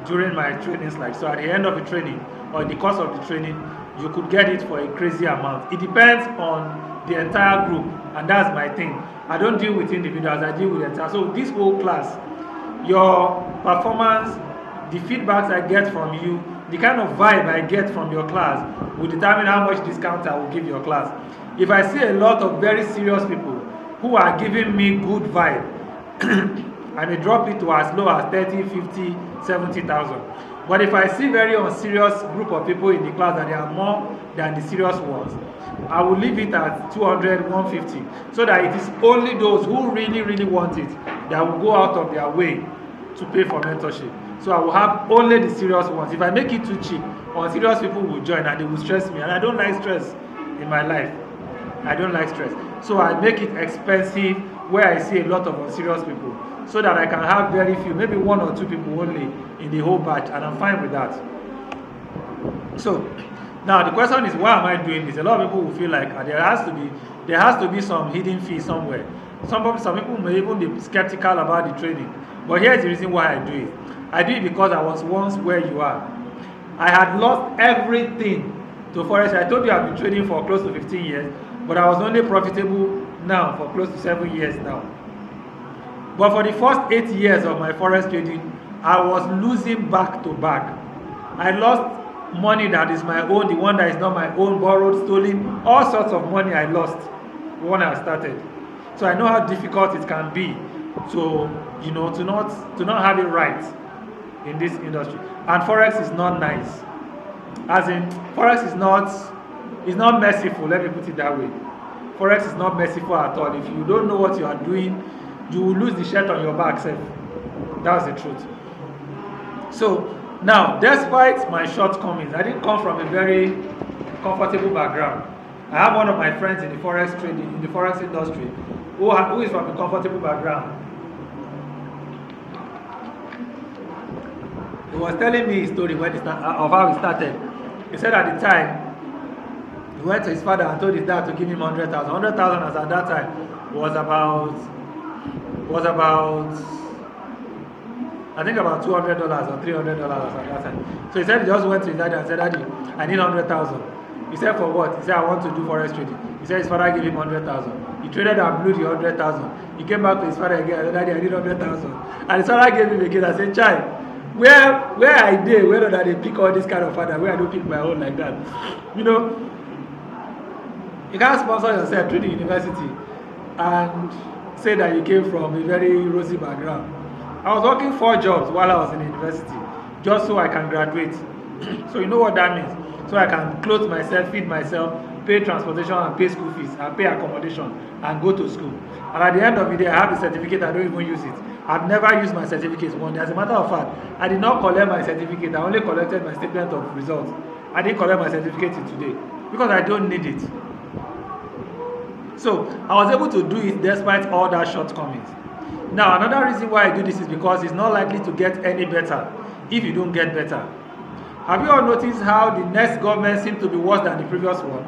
during my trainings. So at the end of the training, or in the course of the training, you could get it for a crazy amount. It depends on the entire group, and that's my thing. I don't deal with individuals, I deal with the entire. So this whole class, your performance, the feedbacks I get from you, the kind of vibe I get from your class will determine how much discount I will give your class. If I see a lot of very serious people who are giving me good vibe, I may drop it to as low as 30, 50, 70,000. But if I see very unserious group of people in the class that they are more than the serious ones, I will leave it at 200, 150, so that it is only those who really, really want it that will go out of their way to pay for mentorship. So I will have only the serious ones. If I make it too cheap, unserious people will join and they will stress me, and I don't like stress in my life. I don't like stress. So I make it expensive where I see a lot of unserious people, so that I can have very few, maybe one or two people only in the whole batch, and I'm fine with that. So now the question is, why am I doing this? A lot of people will feel like there has to be some hidden fee somewhere. Some people may even be skeptical about the trading, but here's the reason why I do it. I do it because I was once where you are. I had lost everything to forex. I told you I've been trading for close to 15 years, but I was only profitable now for close to 7 years now. But for the first 8 years of my forex trading, I was losing back to back. I lost money that is my own, the one that is not my own, borrowed, stolen, all sorts of money I lost when I started. So I know how difficult it can be to not have it right in this industry. And forex is not nice. As in, forex is not merciful, let me put it that way. Forex is not merciful at all. If you don't know what you are doing, you will lose the shirt on your back, sir. That's the truth. So now, despite my shortcomings, I didn't come from a very comfortable background. I have one of my friends in the forex trading, in the forex industry, who is from a comfortable background. He was telling me his story of how he started. He said at the time, he went to his father and told his dad to give him 100,000. 100,000 as at that time was about I think about $200 or $300 at that time. So he said he just went to his daddy and said, "Daddy, I need 100,000." He said, "For what?" He said, "I want to do forex trading." He said his father gave him 100,000. He traded and blew the 100,000. He came back to his father again and said, "Daddy, I need 100,000." And his father gave him again and said, "Child, where I did, where that they pick all this kind of father, where I don't pick my own like that." You can't sponsor yourself to the university and say that you came from a very rosy background. I was working 4 jobs while I was in the university, just so I can graduate. So you know what that means. so I can clothe myself, feed myself, pay transportation and pay school fees and pay accommodation and go to school. And at the end of the day, I have the certificate, I don't even use it. I've never used my certificate one day. As a matter of fact, I did not collect my certificate. I only collected my statement of results. I didn't collect my certificate today because I don't need it. So I was able to do it despite all that shortcomings. Now, another reason why I do this is because it's not likely to get any better if you don't get better. Have you all noticed how the next government seemed to be worse than the previous one?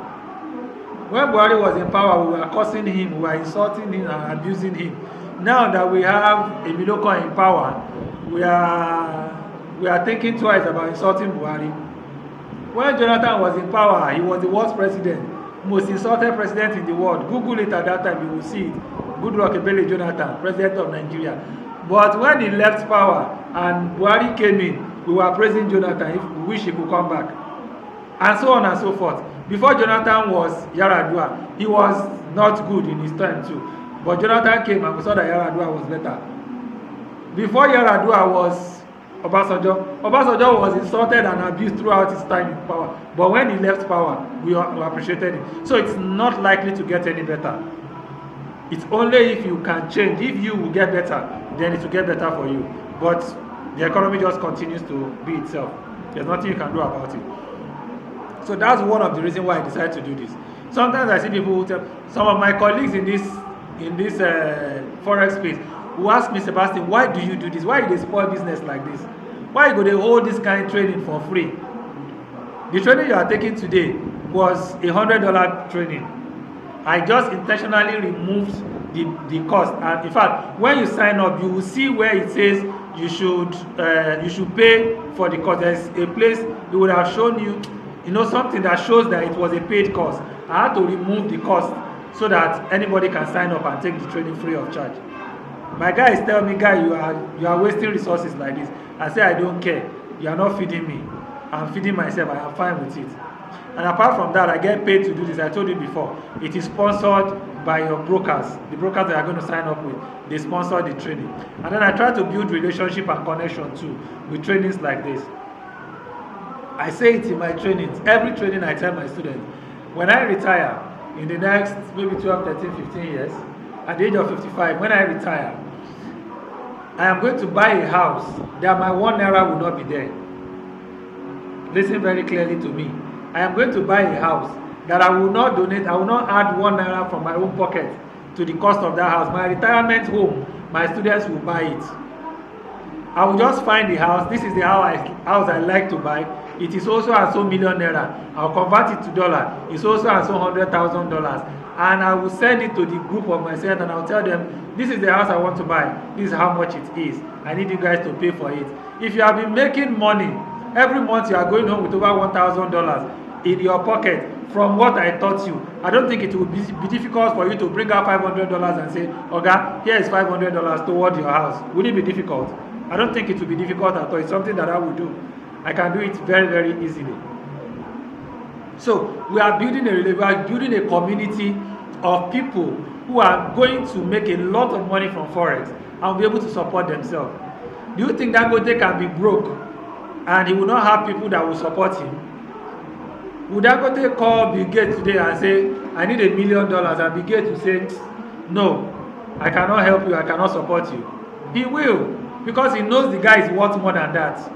When Buhari was in power, we were cursing him, we were insulting him and abusing him. Now that we have a Miloko in power, we are thinking twice about insulting Buhari. When Jonathan was in power, he was the worst president, most insulted president in the world. Google it at that time, you will see it. Goodluck Ebele Jonathan, president of Nigeria. But when he left power and Buhari came in, we were praising Jonathan if we wish he could come back. And so on and so forth. Before Jonathan was Yaradua, he was not good in his time too. But Jonathan came and we saw that Yaradua was better. Before Yaradua was Obasanjo, Obasanjo was insulted and abused throughout his time in power. But when he left power, we appreciated him. So it's not likely to get any better. It's only if you can change. If you will get better, then it will get better for you. But the economy just continues to be itself. There's nothing you can do about it. So that's one of the reasons why I decided to do this. Sometimes I see people who tell, some of my colleagues in this forex space who ask me, Sebastian, why do you do this? Why do they spoil business like this? Why go they hold this kind of training for free? The training you are taking today was $100 training. I just intentionally removed the cost, and in fact, when you sign up, you will see where it says you should pay for the cost. There's a place it would have shown you, something that shows that it was a paid cost. I had to remove the cost so that anybody can sign up and take the training free of charge. My guy is telling me, guy, you are wasting resources like this. I say, I don't care. You are not feeding me. I'm feeding myself. I am fine with it. And apart from that, I get paid to do this. I told you before, it is sponsored by your brokers. The brokers that are going to sign up with, they sponsor the training. And then I try to build relationship and connection too with trainings like this. I say it in my trainings. Every training I tell my students, when I retire in the next maybe 12, 13, 15 years, at the age of 55, when I retire, I am going to buy a house that my 1 naira will not be there. Listen very clearly to me. I am going to buy a house that I will not donate, I will not add 1 naira from my own pocket to the cost of that house. My retirement home, my students will buy it. I will just find the house. This is the house I like to buy. It is also and so million naira. I'll convert it to dollar. It's also and so $100,000. And I will send it to the group of my students and I'll tell them, this is the house I want to buy. This is how much it is. I need you guys to pay for it. If you have been making money, every month you are going home with over $1,000 in your pocket from what I taught you. I don't think it will be difficult for you to bring out $500 and say, Oga, here is $500 toward your house. Would it be difficult? I don't think it will be difficult at all. It's something that I will do. I can do it very, very easily. So we are building a community of people who are going to make a lot of money from Forex and will be able to support themselves. Do you think that Dangote can be broke and he will not have people that will support him? Would Dangote call Bill Gates today and say, I need $1 million, and Bill Gates will say, no, I cannot help you, I cannot support you? He will, because he knows the guy is worth more than that.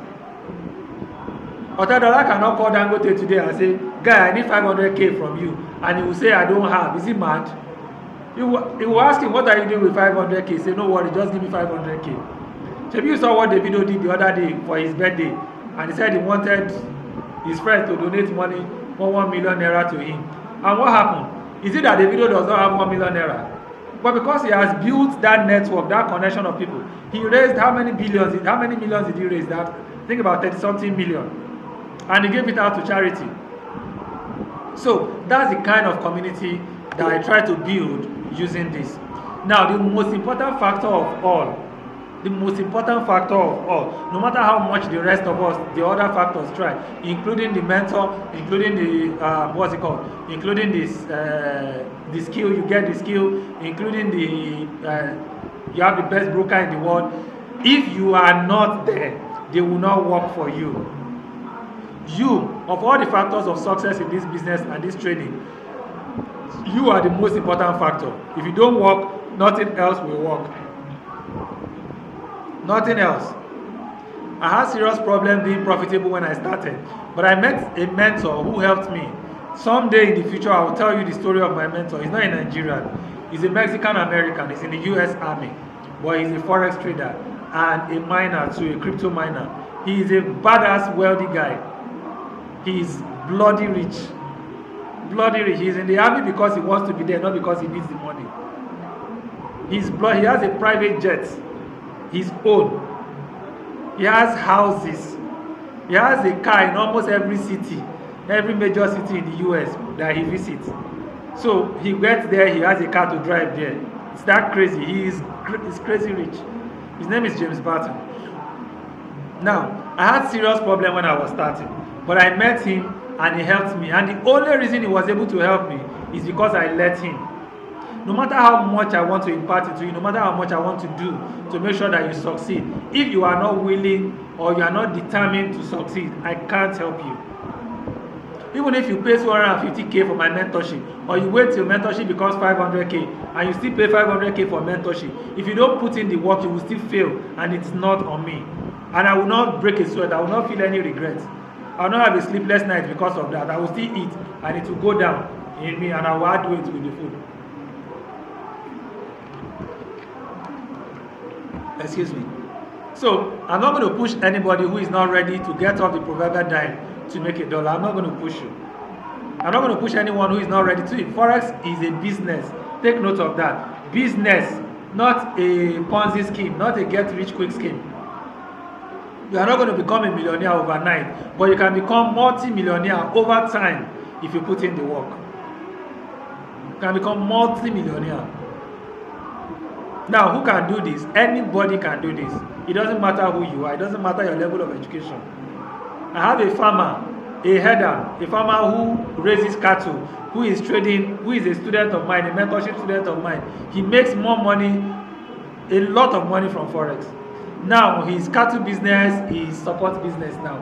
Otadola cannot call Dangote today and say, guy, I need 500k from you, and he will say, I don't have. Is he mad? He will ask him, what are you doing with 500k? He say, no worry, just give me 500k. So if you saw what Davido did the other day for his birthday, and he said he wanted his friend to donate money for 1 million naira to him. And what happened? Is it that Davido does not have 1 million naira? But because he has built that network, that connection of people, he raised how many millions did he raise? That? Think about 30-something million. And he gave it out to charity. So that's the kind of community that I try to build using this. Now, the most important factor of all, no matter how much the rest of us, the other factors try, including the mentor, including the, including this, the skill, you get the skill, including you have the best broker in the world. If you are not there, they will not work for you. You, of all the factors of success in this business and this training, you are the most important factor. If you don't work, nothing else will work. Nothing else. I had serious problem being profitable when I started, but I met a mentor who helped me. Someday in the future, I will tell you the story of my mentor. He's not a Nigerian. He's a Mexican American. He's in the U.S. Army, but he's a forex trader and a miner too, a crypto miner. He is a badass, wealthy guy. He's bloody rich. Bloody rich. He's in the army because he wants to be there, not because he needs the money. He has a private jet, his own. He has houses. He has a car in almost every city, every major city in the US that he visits. So he gets there, he has a car to drive there. It's that crazy. He's crazy rich. His name is James Barton. Now, I had serious problem when I was starting, but I met him and he helped me. And the only reason he was able to help me is because I let him. No matter how much I want to impart it to you, no matter how much I want to do to make sure that you succeed, if you are not willing or you are not determined to succeed, I can't help you. Even if you pay 250k for my mentorship, or you wait till mentorship becomes 500k, and you still pay 500k for mentorship, if you don't put in the work, you will still fail, and it's not on me. And I will not break a sweat. I will not feel any regrets. I will not have a sleepless night because of that. I will still eat, and it will go down in me, and I will add weight with the food. Excuse me. So I'm not going to push anybody who is not ready to get off the proverbial dime to make $1. I'm not going to push you. I'm not going to push anyone who is not ready to. Forex is a business. Take note of that. Business, not a Ponzi scheme, not a get-rich-quick scheme. You are not going to become a millionaire overnight, but you can become multi-millionaire over time if you put in the work. You can become multi-millionaire. Now, who can do this? Anybody can do this. It doesn't matter who you are. It doesn't matter your level of education. I have a farmer, a herder, a farmer who raises cattle, who is trading, who is a student of mine, a mentorship student of mine. He makes more money, a lot of money from Forex. Now, his cattle business is support business now.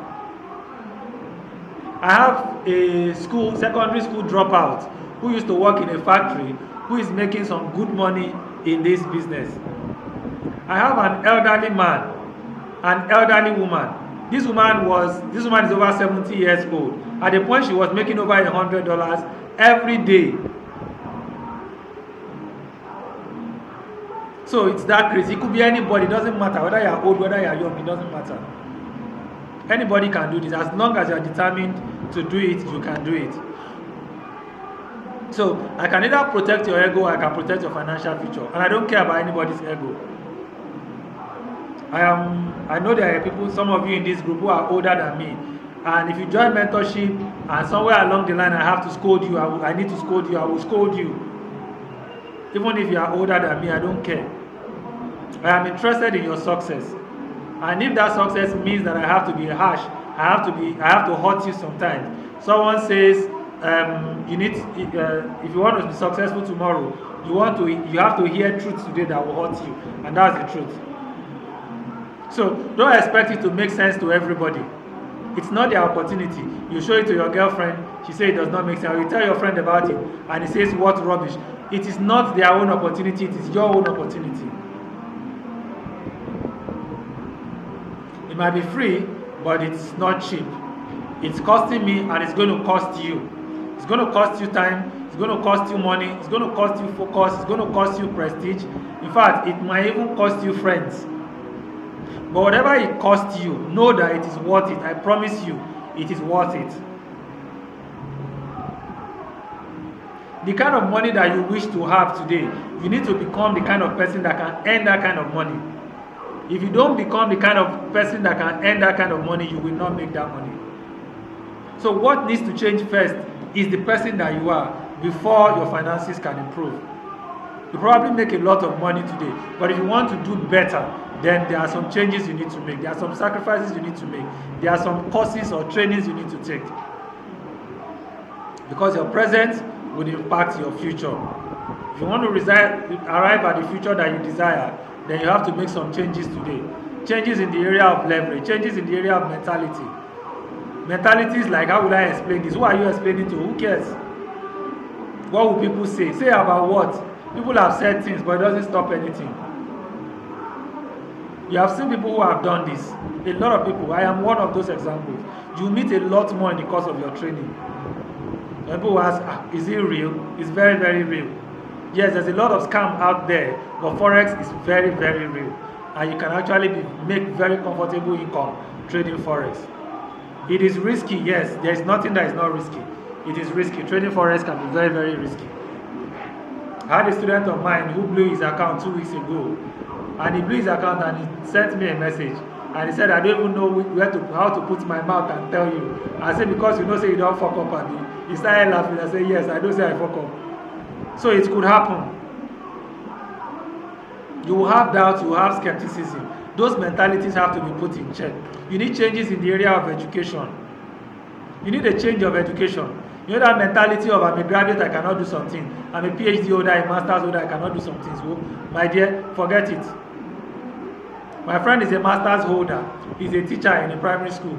I have a secondary school dropout who used to work in a factory, who is making some good money in this business. I have an elderly man, an elderly woman. This woman is over 70 years old. At the point she was making over $100 every day. So it's that crazy. It could be anybody. It doesn't matter whether you're old, whether you're young. It doesn't matter. Anybody can do this. As long as you're determined to do it, you can do it. So I can either protect your ego or I can protect your financial future. And I don't care about anybody's ego. I know there are people, some of you in this group who are older than me. And if you join mentorship and somewhere along the line I have to scold you, I need to scold you, I will scold you. Even if you are older than me, I don't care. I am interested in your success. And if that success means that I have to be harsh, I have to hurt you sometimes. Someone says, if you want to be successful tomorrow, you have to hear truth today that will hurt you, and that's the truth. So don't expect it to make sense to everybody. It's not their opportunity. You show it to your girlfriend, she says it does not make sense. Or you tell your friend about it, and he says what rubbish. It is not their own opportunity, it is your own opportunity. It might be free, but it's not cheap. It's costing me, and it's going to cost you. It's going to cost you time, it's going to cost you money, it's going to cost you focus, it's going to cost you prestige. In fact, it might even cost you friends. But whatever it costs you, know that it is worth it. I promise you, it is worth it. The kind of money that you wish to have today, you need to become the kind of person that can earn that kind of money. If you don't become the kind of person that can earn that kind of money, you will not make that money. So what needs to change first is the person that you are before your finances can improve. You probably make a lot of money today, but if you want to do better, then there are some changes you need to make. There are some sacrifices you need to make. There are some courses or trainings you need to take. Because your present will impact your future. If you want to arrive at the future that you desire, then you have to make some changes today. Changes in the area of leverage, changes in the area of mentality. Mentalities like, how will I explain this? Who are you explaining to? Who cares? What will people say? Say about what? People have said things, but it doesn't stop anything. You have seen people who have done this. A lot of people. I am one of those examples. You meet a lot more in the course of your training. People will ask, is it real? It's very, very real. Yes, there's a lot of scam out there, but Forex is very, very real. And you can actually make very comfortable income trading Forex. It is risky, yes. There is nothing that is not risky. It is risky. Trading Forex can be very, very risky. I had a student of mine who blew his account 2 weeks ago. And he blew his account and he sent me a message. And he said, I don't even know how to put my mouth and tell you. I said, because you know, say you don't fuck up. And he started laughing. I said, yes, I don't say I fuck up. So it could happen. You will have doubts, you will have skepticism. Those mentalities have to be put in check. You need changes in the area of education. You need a change of education. You know that mentality of, I'm a graduate, I cannot do something. I'm a PhD holder, a master's holder, I cannot do something. So, my dear, forget it. My friend is a master's holder. He's a teacher in a primary school.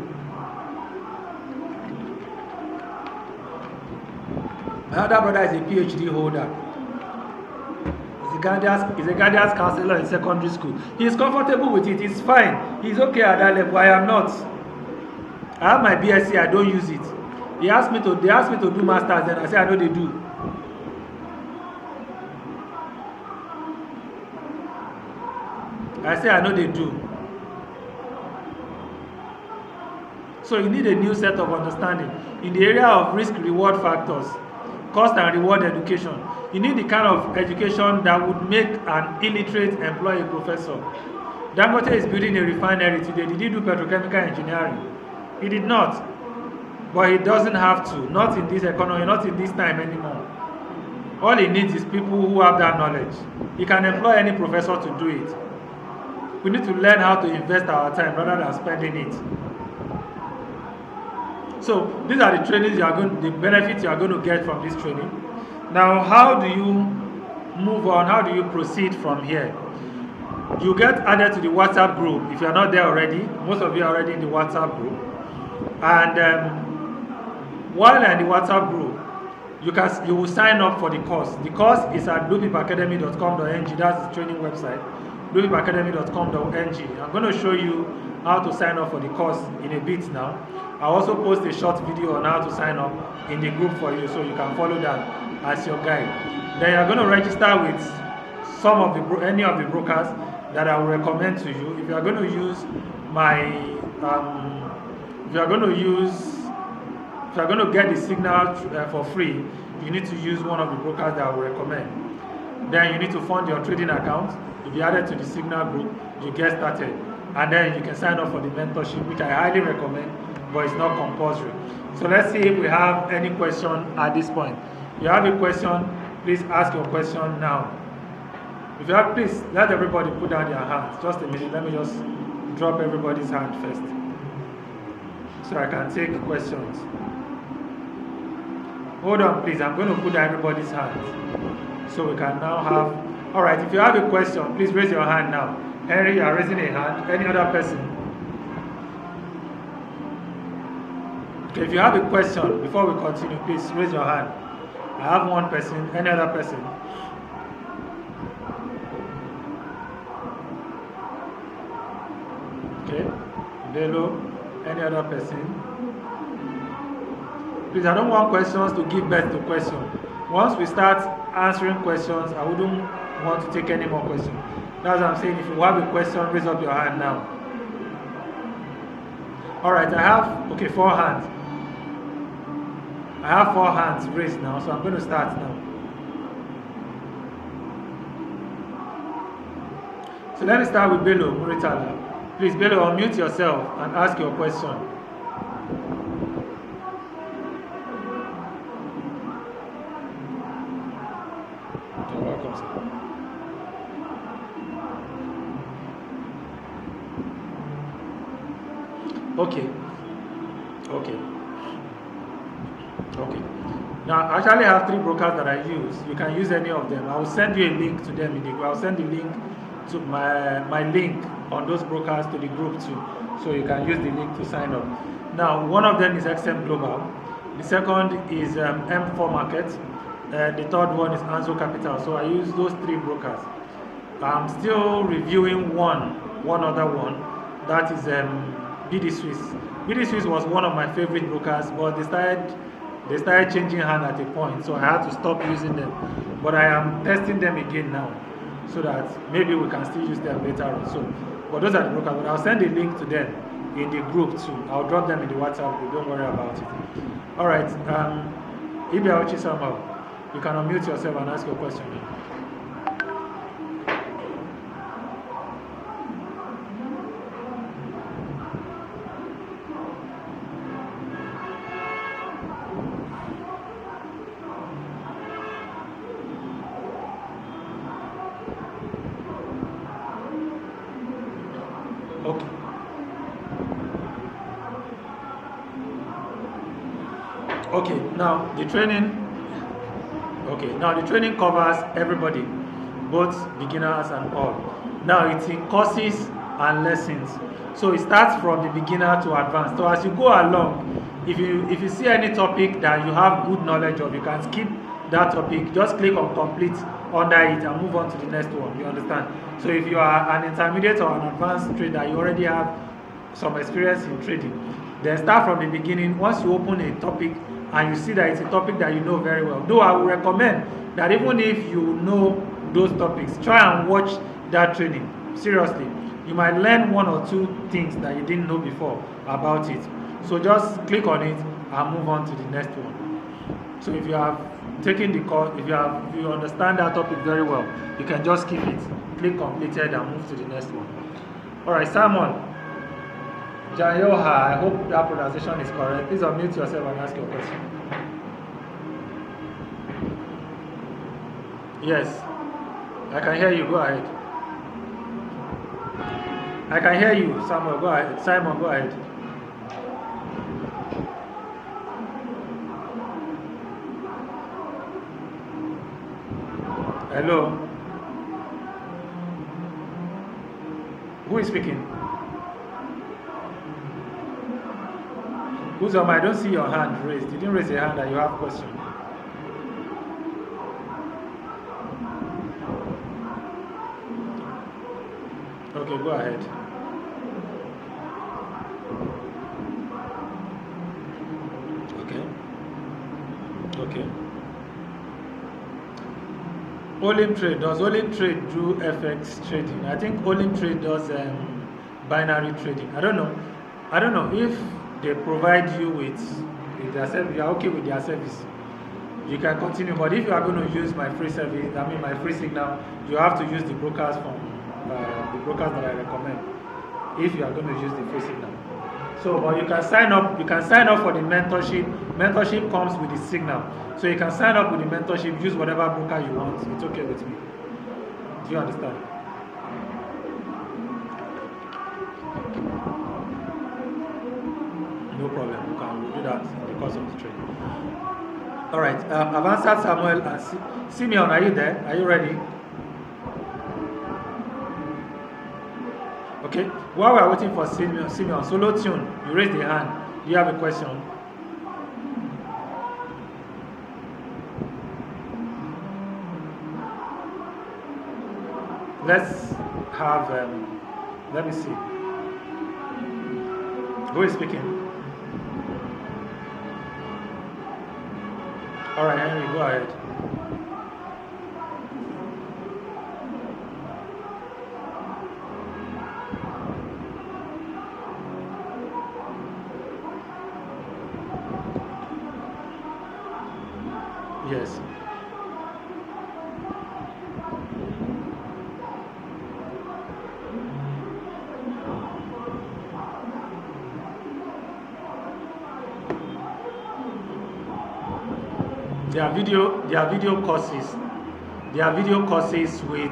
My other brother is a PhD holder. He's a guidance counselor in secondary school. He's comfortable with it. He's fine. He's okay at that level. I am not. I have my BSc. I don't use it. They asked me to do masters, and I said I know they do. I know they do. So you need a new set of understanding in the area of risk-reward factors, cost and reward education. You need the kind of education that would make an illiterate employee a professor. Dangote is building a refinery today. Did he do petrochemical engineering? He did not. But he doesn't have to. Not in this economy, not in this time anymore. All he needs is people who have that knowledge. He can employ any professor to do it. We need to learn how to invest our time rather than spending it. So these are the trainings the benefits you are going to get from this training. Now, how do you move on? How do you proceed from here? You get added to the WhatsApp group if you are not there already. Most of you are already in the WhatsApp group. And while in the WhatsApp group, you will sign up for the course. The course is at bluepipacademy.com.ng. That's the training website. bluepipacademy.com.ng. I'm going to show you how to sign up for the course in a bit now. I'll also post a short video on how to sign up in the group for you, so you can follow that as your guide. Then you're going to register with any of the brokers that I will recommend to you. If you are going to use if you are going to get the signal for free, you need to use one of the brokers that I will recommend. Then you need to fund your trading account. If you added to the signal group, you get started. And then you can sign up for the mentorship, which I highly recommend, but it's not compulsory. So let's see if we have any question at this point. If you have a question, please ask your question now. If you have, please let everybody put down their hands. Just a minute, let me just drop everybody's hand first, so I can take questions. Hold on, please. I'm going to put down everybody's hands, so we can now have. All right. If you have a question, please raise your hand now. Henry, you are raising a hand. Any other person? Okay. If you have a question before we continue, please raise your hand. I have one person. Any other person? Okay. Bello. Any other person? Please, I don't want questions to give birth to questions. Once we start answering questions, I wouldn't want to take any more questions. That's what I'm saying. If you have a question, raise up your hand now. All right, I have, 4 hands. I have 4 hands raised now, so I'm going to start now. So let me start with Bello Muritala. Please, Bello, unmute yourself and ask your question. You're welcome, sir. Okay. Now, I actually have 3 brokers that I use. You can use any of them. I will send you a link to them. I'll send the link to my link on those brokers to the group too, So you can use the link to sign up. Now, one of them is XM Global. The second is M4 Market. The third one is Anzo Capital. So I use those 3 brokers. I'm still reviewing one other one. That is BD Swiss. BD Swiss was one of my favorite brokers, but they started changing hand at a point, so I had to stop using them. But I am testing them again now, so that maybe we can still use them later on. So, but those are the brokers. But I'll send a link to them in the group too. I'll drop them in the WhatsApp group. Don't worry about it. All right. Ibiauchi Samuel, you can unmute yourself and ask your question. Okay, now the training covers everybody, both beginners and all. Now it's in courses and lessons. So it starts from the beginner to advanced. So as you go along, if you see any topic that you have good knowledge of, you can skip that topic, just click on complete under it and move on to the next one. You understand? So if you are an intermediate or an advanced trader, you already have some experience in trading, then start from the beginning. Once you open a topic and you see that it's a topic that you know very well, though I would recommend that even if you know those topics, try and watch that training. Seriously, you might learn 1 or 2 things that you didn't know before about it. So just click on it and move on to the next one. So if you have taken the course, if you understand that topic very well, you can just skip it, click completed and move to the next one. Alright, Simon Jayoha, I hope that pronunciation is correct. Please unmute yourself and ask your question. Yes, I can hear you. Go ahead. I can hear you, Samuel. Go ahead. Simon, go ahead. Hello. Who is speaking? Who's on? I don't see your hand raised. You didn't raise your hand that you have a question. Okay, go ahead. Okay. Olim Trade. Does Olim Trade do FX trading? I think Olim Trade does binary trading. I don't know if they provide you with their service. You are okay with their service, you can continue. But if you are going to use my free service, my free signal, you have to use the brokers the brokers that I recommend. If you are going to use the free signal, so but you can sign up. You can sign up for the mentorship. Mentorship comes with the signal, so you can sign up with the mentorship. Use whatever broker you want. It's okay with me. Do you understand? No problem. We'll do that in the course of the training. All right. I've answered Samuel and Simeon. Are you there? Are you ready? Okay. While we're waiting for Simeon, Solo Tune, you raised your hand. Do you have a question? Let's have. Let me see. Who is speaking? All right, Henry, go ahead. Yes. There are video courses. There are video courses with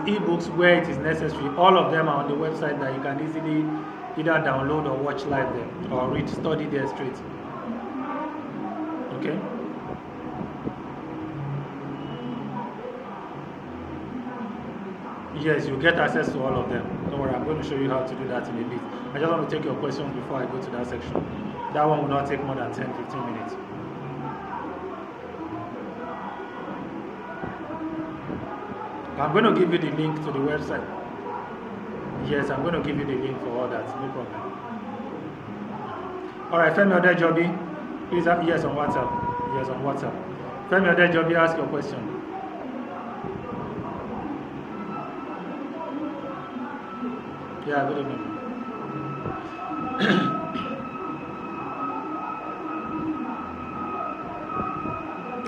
ebooks where it is necessary. All of them are on the website that you can easily either download or watch live there or read, study there straight. Okay. Yes, you get access to all of them. Don't worry, I'm going to show you how to do that in a bit. I just want to take your questions before I go to that section. That one will not take more than 10-15 minutes. I'm going to give you the link to the website. Yes, I'm going to give you the link for all that. No problem. All right, Femi Odejobi, please. Yes, on WhatsApp. Yes, on WhatsApp. Femi Odejobi, ask your question. Yeah, good evening.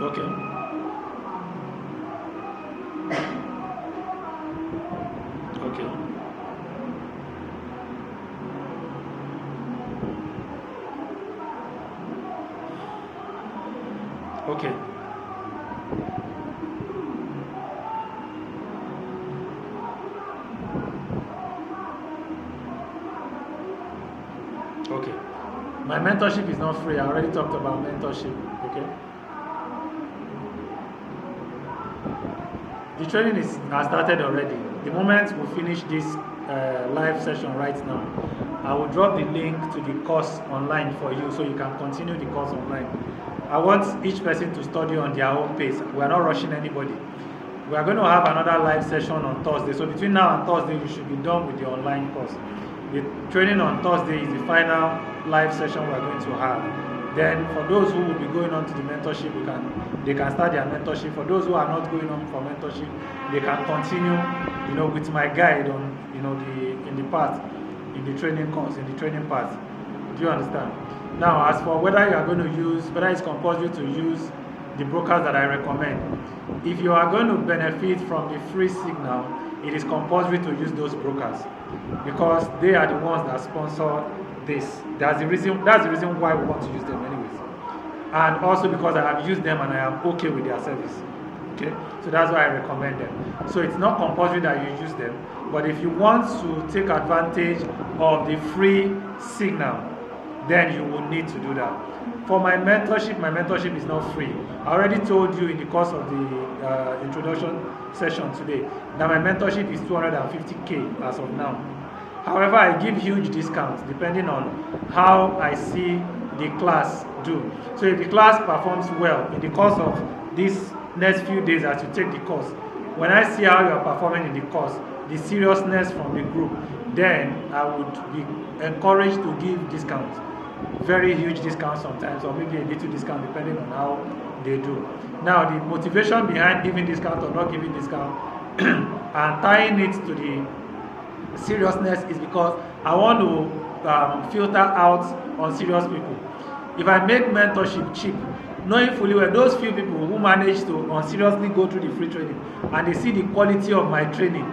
Okay. Okay. Okay. Okay. My mentorship is not free. I already talked about mentorship. Okay. The training has started already. The moment we finish this live session right now, I will drop the link to the course online for you so you can continue the course online. I want each person to study on their own pace. We are not rushing anybody. We are going to have another live session on Thursday. So between now and Thursday, you should be done with the online course. The training on Thursday is the final live session we are going to have. Then for those who will be going on to the mentorship, they can start their mentorship. For those who are not going on for mentorship, they can continue, with my guide on, in the training course, in the training part. Do you understand? Now, as for whether you are going to use, whether it's compulsory to use the brokers that I recommend, if you are going to benefit from the free signal, it is compulsory to use those brokers because they are the ones that sponsor this. That's the reason why we want to use them anyways. And also because I have used them and I am okay with their service. Okay? So that's why I recommend them. So it's not compulsory that you use them, but if you want to take advantage of the free signal, then you will need to do that. For my mentorship is not free. I already told you in the course of the introduction session today that my mentorship is 250K as of now. However, I give huge discounts depending on how I see the class do. So if the class performs well in the course of these next few days as you take the course, when I see how you are performing in the course, the seriousness from the group, then I would be encouraged to give discounts. Very huge discounts sometimes, or maybe a little discount depending on how they do. Now, the motivation behind giving discount or not giving discount and tying it to the seriousness is because I want to filter out unserious people. If I make mentorship cheap, knowing fully well those few people who manage to unseriously go through the free training and they see the quality of my training,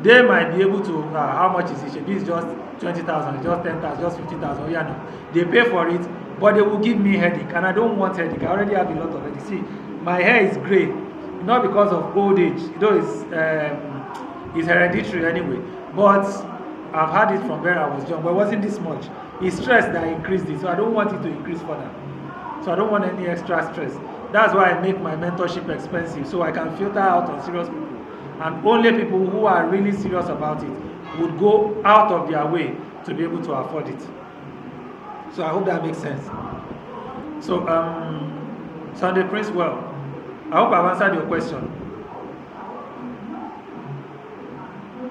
they might be able to, how much is it? It's just 20,000, it's just 10,000, just 50,000. Yeah, no. They pay for it, but they will give me headache, and I don't want headache. I already have a lot of headache. See, my hair is grey, not because of old age, though it's hereditary anyway. But I've had it from where I was young, but it wasn't this much. It's stress that increased it, so I don't want it to increase further. So I don't want any extra stress. That's why I make my mentorship expensive, so I can filter out unserious people. And only people who are really serious about it would go out of their way to be able to afford it. So I hope that makes sense. So, Sunday Prince, well, I hope I've answered your question.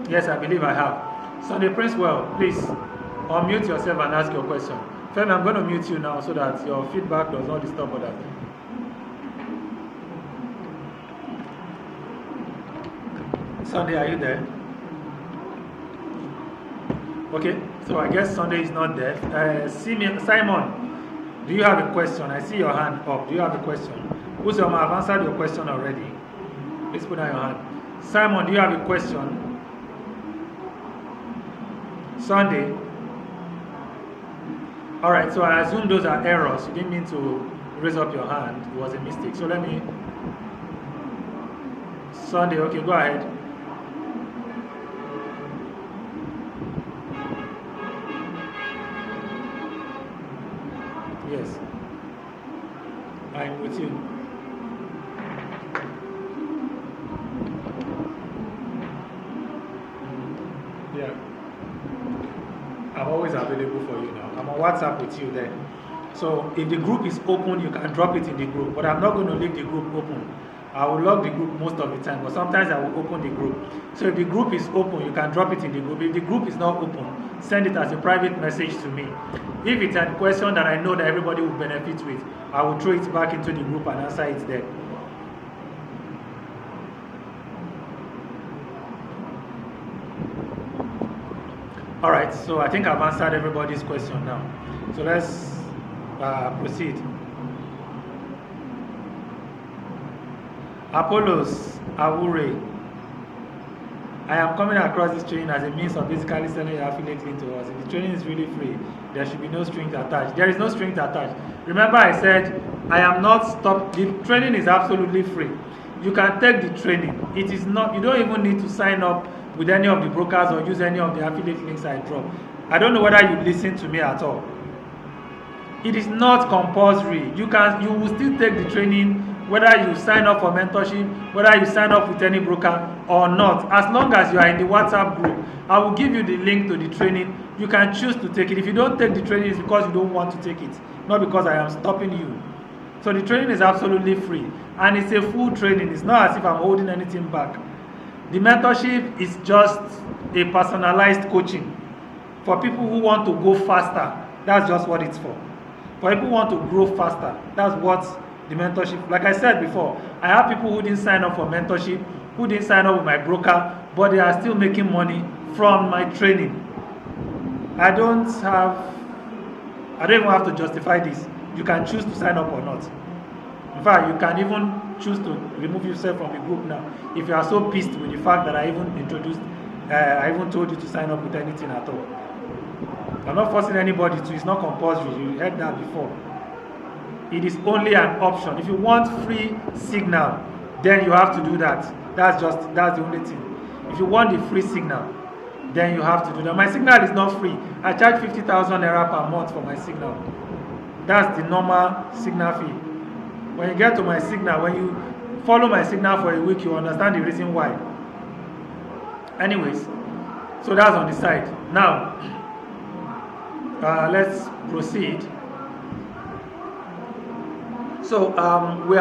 Yes, I believe I have. Sunday Prince, well, please unmute yourself and ask your question. Femi, I'm going to mute you now so that your feedback does not disturb others. Sunday, are you there? Okay, so I guess Sunday is not there. Simon, do you have a question? I see your hand up. Do you have a question? Uzoma, I've answered your question already. Please put down your hand. Simon, do you have a question? Sunday. Alright, so I assume those are errors. You didn't mean to raise up your hand. It was a mistake. So let me... Sunday, okay, go ahead. Yes. I'm with you. always available for you now. I'm on WhatsApp with you there. So if the group is open, you can drop it in the group. But I'm not going to leave the group open. I will lock the group most of the time, but sometimes I will open the group. So if the group is open, you can drop it in the group. If the group is not open, send it as a private message to me. If it's a question that I know that everybody will benefit with, I will throw it back into the group and answer it there. All right, so I think I've answered everybody's question now. So let's proceed. Apollos Awure. I am coming across this training as a means of basically selling your affiliate link to us. If the training is really free, there should be no strings attached. There is no strings attached. Remember I said I am not stopped. The training is absolutely free. You can take the training. It is not, you don't even need to sign up with any of the brokers or use any of the affiliate links I drop. I don't know whether you listen to me at all. It is not compulsory. You will still take the training whether you sign up for mentorship, whether you sign up with any broker or not. As long as you are in the WhatsApp group, I will give you the link to the training. You can choose to take it. If you don't take the training, it's because you don't want to take it, not because I am stopping you. So the training is absolutely free, and it's a full training. It's not as if I'm holding anything back. The mentorship is just a personalized coaching for people who want to go faster. That's just what it's for. For people who want to grow faster, that's what the mentorship. Like I said before, I have people who didn't sign up for mentorship, who didn't sign up with my broker, but they are still making money from my training. I don't even have to justify this. You can choose to sign up or not. In fact, you can even choose to remove yourself from the group now if you are so pissed with the fact that I even told you to sign up with anything at all. I'm not forcing anybody to. It's not compulsory. You heard that before. It is only an option. If you want free signal, then you have to do that. That's the only thing. If you want the free signal, then you have to do that. My signal is not free. I charge 50,000 naira per month for my signal. That's the normal signal fee. When you get to my signal, when you follow my signal for a week, you understand the reason why. Anyways, so that's on the side. Now, let's proceed. So we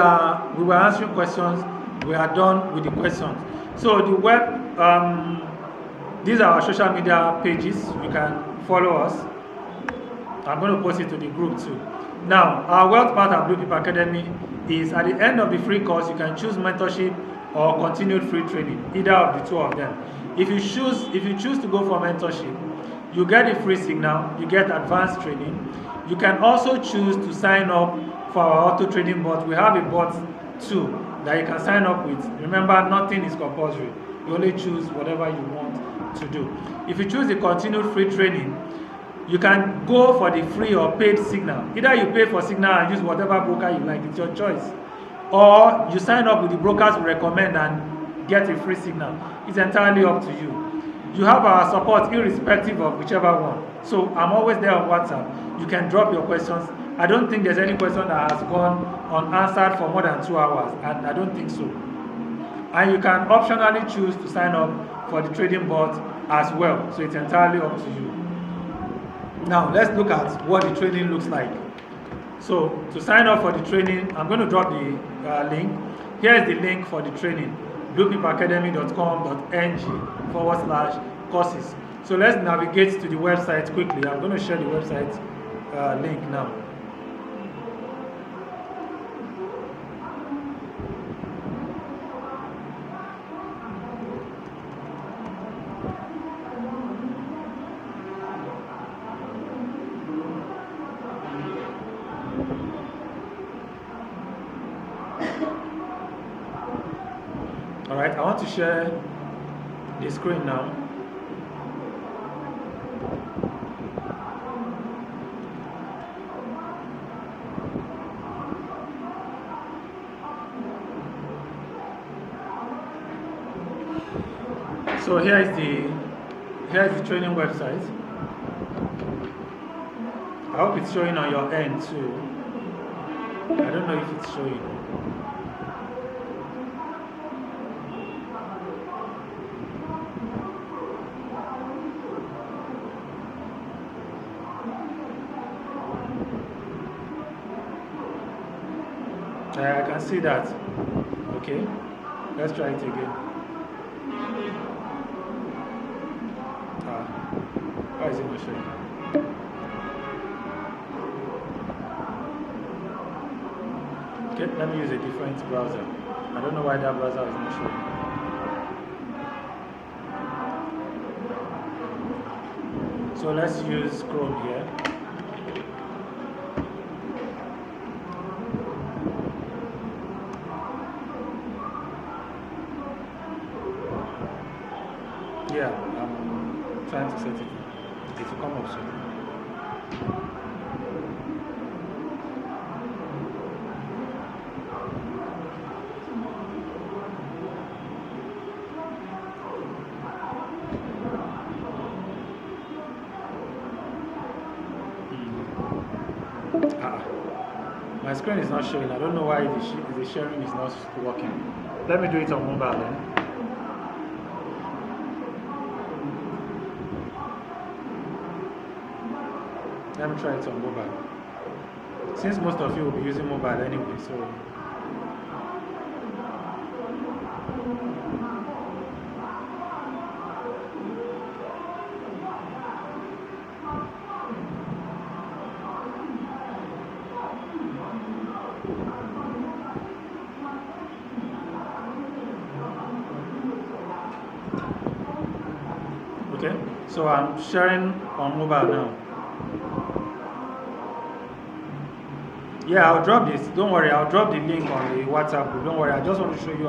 were answering questions. We are done with the questions. So the web, these are our social media pages. You can follow us. I'm going to post it to the group too. Now, our wealth path at Blue People Academy is at the end of the free course. You can choose mentorship or continued free training, either of the two of them. If you choose to go for mentorship, you get a free signal, you get advanced training. You can also choose to sign up for our auto trading bot. We have a bot too that you can sign up with. Remember, nothing is compulsory. You only choose whatever you want to do. If you choose the continued free training, you can go for the free or paid signal. Either you pay for signal and use whatever broker you like, it's your choice. Or you sign up with the brokers we recommend and get a free signal. It's entirely up to you. You have our support irrespective of whichever one. So I'm always there on WhatsApp. You can drop your questions. I don't think there's any question that has gone unanswered for more than 2 hours, and I don't think so. And you can optionally choose to sign up for the trading bot as well. So it's entirely up to you. Now let's look at what the training looks like. So to sign up for the training, I'm going to drop the link. Here is the link for the training: bluepeopleacademy.com.ng/courses. So let's navigate to the website quickly. I'm going to share the website link now. Alright, I want to share the screen now. So here is the training website. I hope it's showing on your end too. I don't know if it's showing. I can see that. Okay, let's try it again. Why is it not showing? Okay, let me use a different browser. I don't know why that browser is not showing. So let's use Chrome here. Yeah, I'm trying to set it. It will come up soon. My screen is not showing. I don't know why the sharing is not working. Let me do it on mobile then. Let me try it on mobile. Since most of you will be using mobile anyway, so. Okay, so I'm sharing on mobile now. Yeah, I'll drop this. Don't worry, I'll drop the link on the WhatsApp group. Don't worry, I just want to show you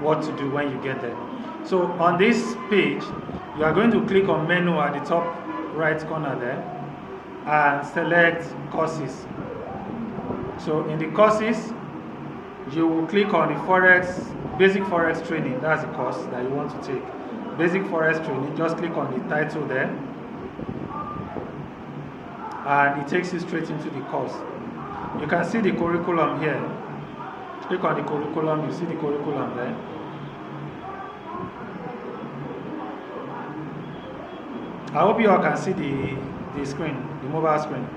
what to do when you get there. So on this page, you are going to click on menu at the top right corner there and select courses. So in the courses, you will click on the basic Forex training. That's the course that you want to take. Basic Forex training, just click on the title there and it takes you straight into the course. You can see the curriculum here. Click on the curriculum, you see the curriculum there. I hope you all can see the screen, the mobile screen.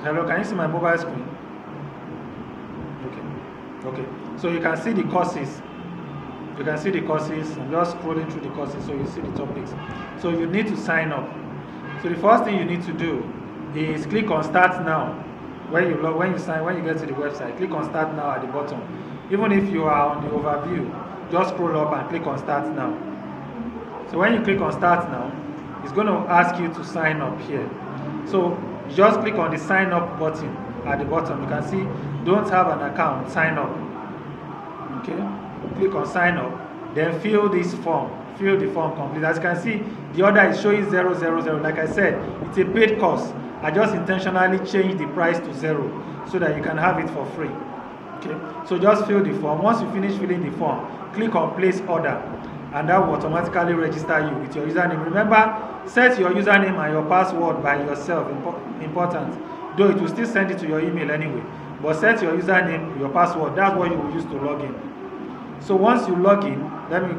Hello, can you see my mobile screen? Okay, so you can see the courses. You can see the courses. I'm just scrolling through the courses so you see the topics. So you need to sign up. So the first thing you need to do is click on Start Now. When you get to the website, click on Start Now at the bottom. Even if you are on the overview, just scroll up and click on Start Now. So when you click on Start Now, it's going to ask you to sign up here. So just click on the Sign Up button at the bottom. You can see don't have an account, sign up. Okay, click on sign up, then fill this form, fill the form complete. As you can see, the order is showing 000. Like I said, it's a paid course. I just intentionally changed the price to 0 so that you can have it for free. Okay, so just fill the form. Once you finish filling the form, click on place order and that will automatically register you with your username. Remember, set your username and your password by yourself. Important, though it will still send it to your email anyway, but set your username, your password. That's what you will use to log in. So once you log in, let me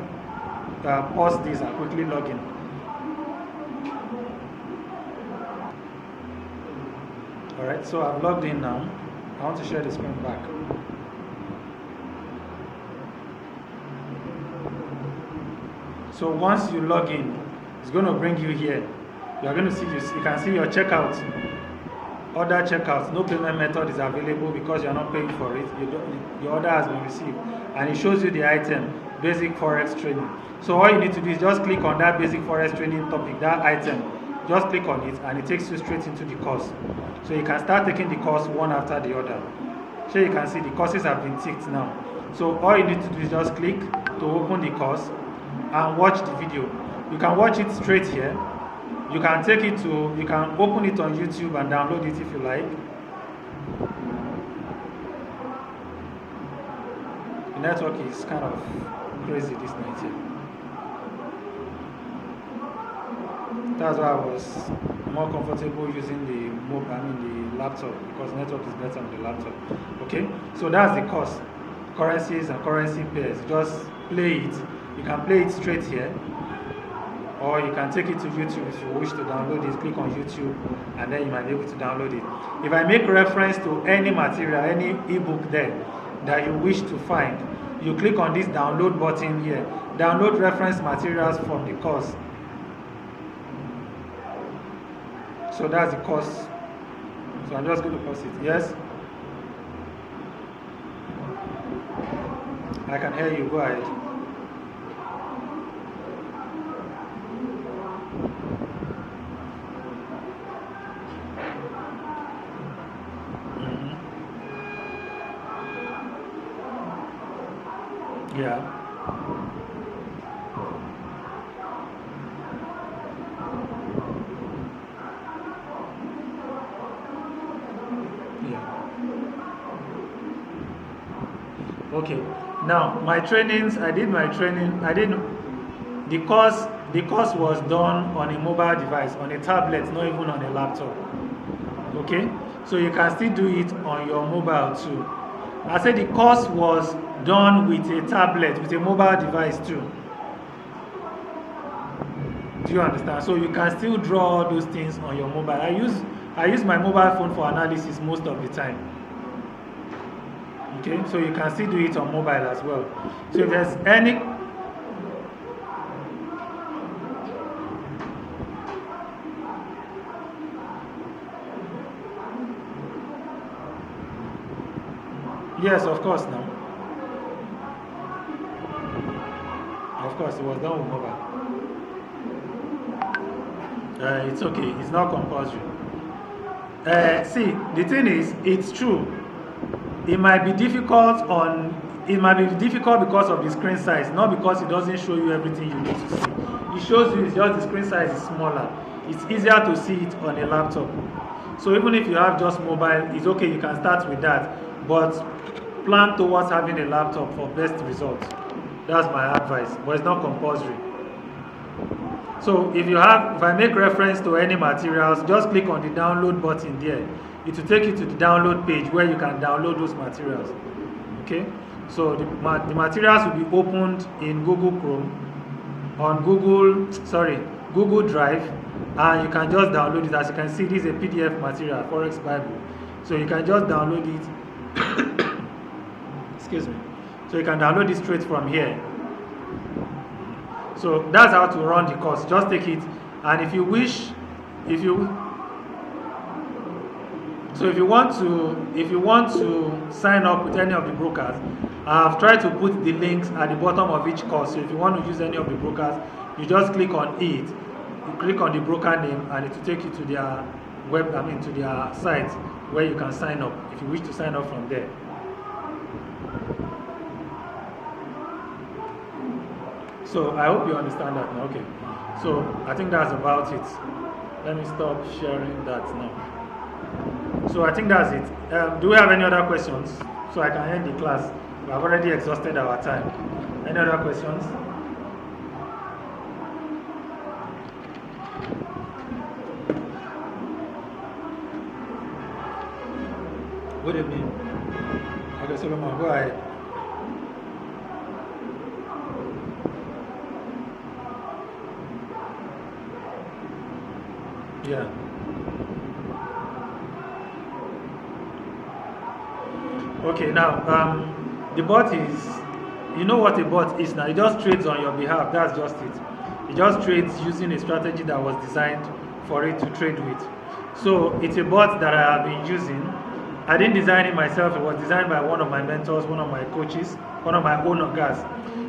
pause this and quickly log in. Alright, so I've logged in now. I want to share the screen back. So once you log in, it's going to bring you here. You are going to see, you can see your checkout. Order checkout, no payment method is available because you are not paying for it. Your order has been received. And it shows you the item, Basic Forex Training. So all you need to do is just click on that Basic Forex Training topic, that item. Just click on it and it takes you straight into the course. So you can start taking the course one after the other. So you can see the courses have been ticked now. So all you need to do is just click to open the course and watch the video. You can watch it straight here. You can you can open it on YouTube and download it if you like. The network is kind of crazy this night here. That's why I was more comfortable using the laptop, because network is better on the laptop. Okay, so that's the course. Currencies and currency pairs. Just play it. You can play it straight here or you can take it to YouTube if you wish to download it. Click on YouTube and then you might be able to download it. If I make reference to any material, any ebook there that you wish to find, you click on this download button here. Download reference materials from the course. So that's the course. So I'm just going to post it. Yes? I can hear you. Go ahead. Yeah. Yeah. Okay. Now, my trainings, I did my training, the course was done on a mobile device, on a tablet, not even on a laptop. Okay? So you can still do it on your mobile too. I said the course was done with a tablet, with a mobile device too. Do you understand? So you can still draw those things on your mobile. I use my mobile phone for analysis most of the time. Okay, so you can still do it on mobile as well. So if there's any yes, of course now. Of course, it was done with mobile. It's okay. It's not compulsory. See, the thing is, it's true. It might be difficult because of the screen size, not because it doesn't show you everything you need to see. It shows you, it's just the screen size is smaller. It's easier to see it on a laptop. So even if you have just mobile, it's okay. You can start with that, but plan towards having a laptop for best results. That's my advice, but it's not compulsory. So if I make reference to any materials, just click on the download button there. It will take you to the download page where you can download those materials. Okay? So the materials will be opened in Google Chrome, on Google Drive, and you can just download it. As you can see, this is a PDF material, Forex Bible. So you can just download it. Excuse me. So you can download it straight from here. So that's how to run the course. Just take it, and if you want to sign up with any of the brokers, I've tried to put the links at the bottom of each course. So if you want to use any of the brokers, you just click on it. You click on the broker name, and it will take you to their to their site where you can sign up if you wish to sign up from there. So I hope you understand that now. Okay. So I think that's about it. Let me stop sharing that now. So I think that's it. Do we have any other questions? So I can end the class. We have already exhausted our time. Any other questions? What do you mean? Okay, Solomon, go ahead. Yeah. Okay, now the bot is, you know what a bot is now. It just trades on your behalf. That's just it. It just trades using a strategy that was designed for it to trade with. So it's a bot that I have been using. I didn't design it myself. It was designed by one of my mentors, one of my coaches, one of my own guys.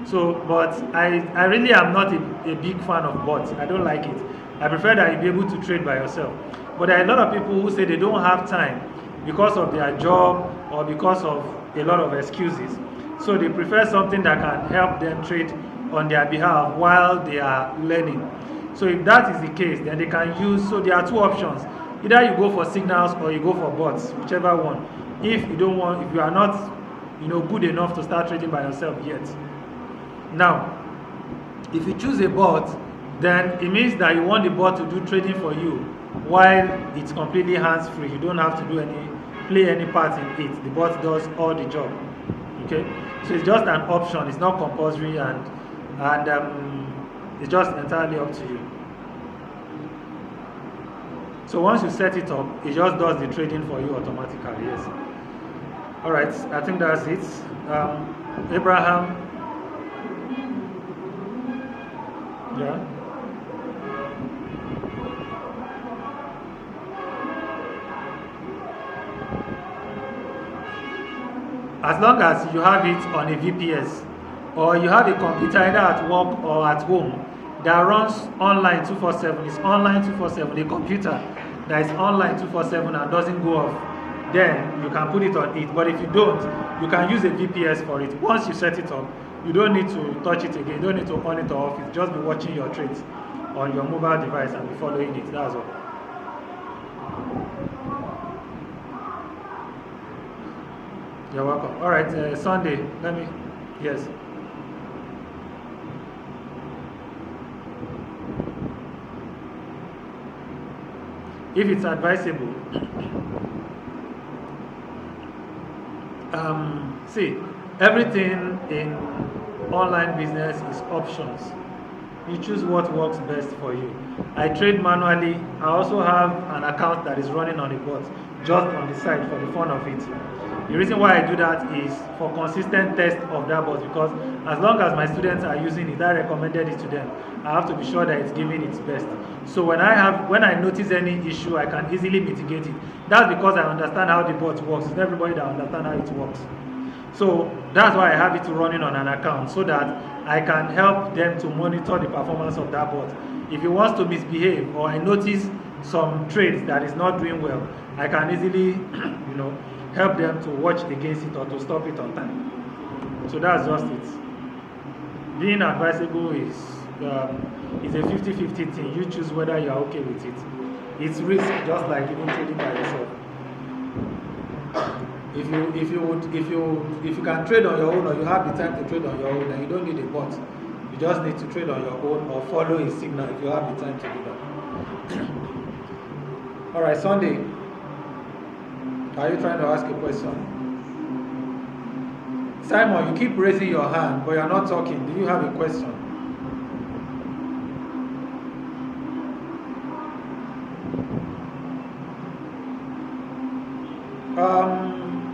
So, but I really am not a big fan of bots. I don't like it. I prefer that you be able to trade by yourself. But there are a lot of people who say they don't have time because of their job or because of a lot of excuses. So they prefer something that can help them trade on their behalf while they are learning. So if that is the case, then they can use, so there are two options. Either you go for signals or you go for bots, whichever one. If you are not good enough to start trading by yourself yet. Now, if you choose a bot, then it means that you want the bot to do trading for you while it's completely hands-free. You don't have to play any part in it. The bot does all the job. Okay? So it's just an option. It's not compulsory, and it's just entirely up to you. So once you set it up, it just does the trading for you automatically. Yes. All right. I think that's it. Abraham. Yeah. As long as you have it on a VPS or you have a computer either at work or at home that runs online 247, it's online 247, a computer that is online 247 and doesn't go off, then you can put it on it. But if you don't, you can use a VPS for it. Once you set it up, you don't need to touch it again. You don't need to on it or off it. Just be watching your trades on your mobile device and be following it. That's all. You're welcome. All right, Sunday, yes. If it's advisable, see, everything in online business is options. You choose what works best for you. I trade manually. I also have an account that is running on a bot, just on the side for the fun of it. The reason why I do that is for consistent test of that bot, because as long as my students are using it, I recommended it to them. I have to be sure that it's giving its best. So when I notice any issue, I can easily mitigate it. That's because I understand how the bot works. It's not everybody that understands how it works. So that's why I have it running on an account, so that I can help them to monitor the performance of that bot. If it wants to misbehave or I notice some trades that is not doing well, I can easily help them to watch against it or to stop it on time. So that's just it. Being advisable is a 50-50 thing. You choose whether you are okay with it. It's risk, just like even trading by yourself. If you can trade on your own, or you have the time to trade on your own, then you don't need a bot. You just need to trade on your own or follow a signal if you have the time to do that. All right, Sunday. Are you trying to ask a question? Simon, you keep raising your hand, but you're not talking. Do you have a question?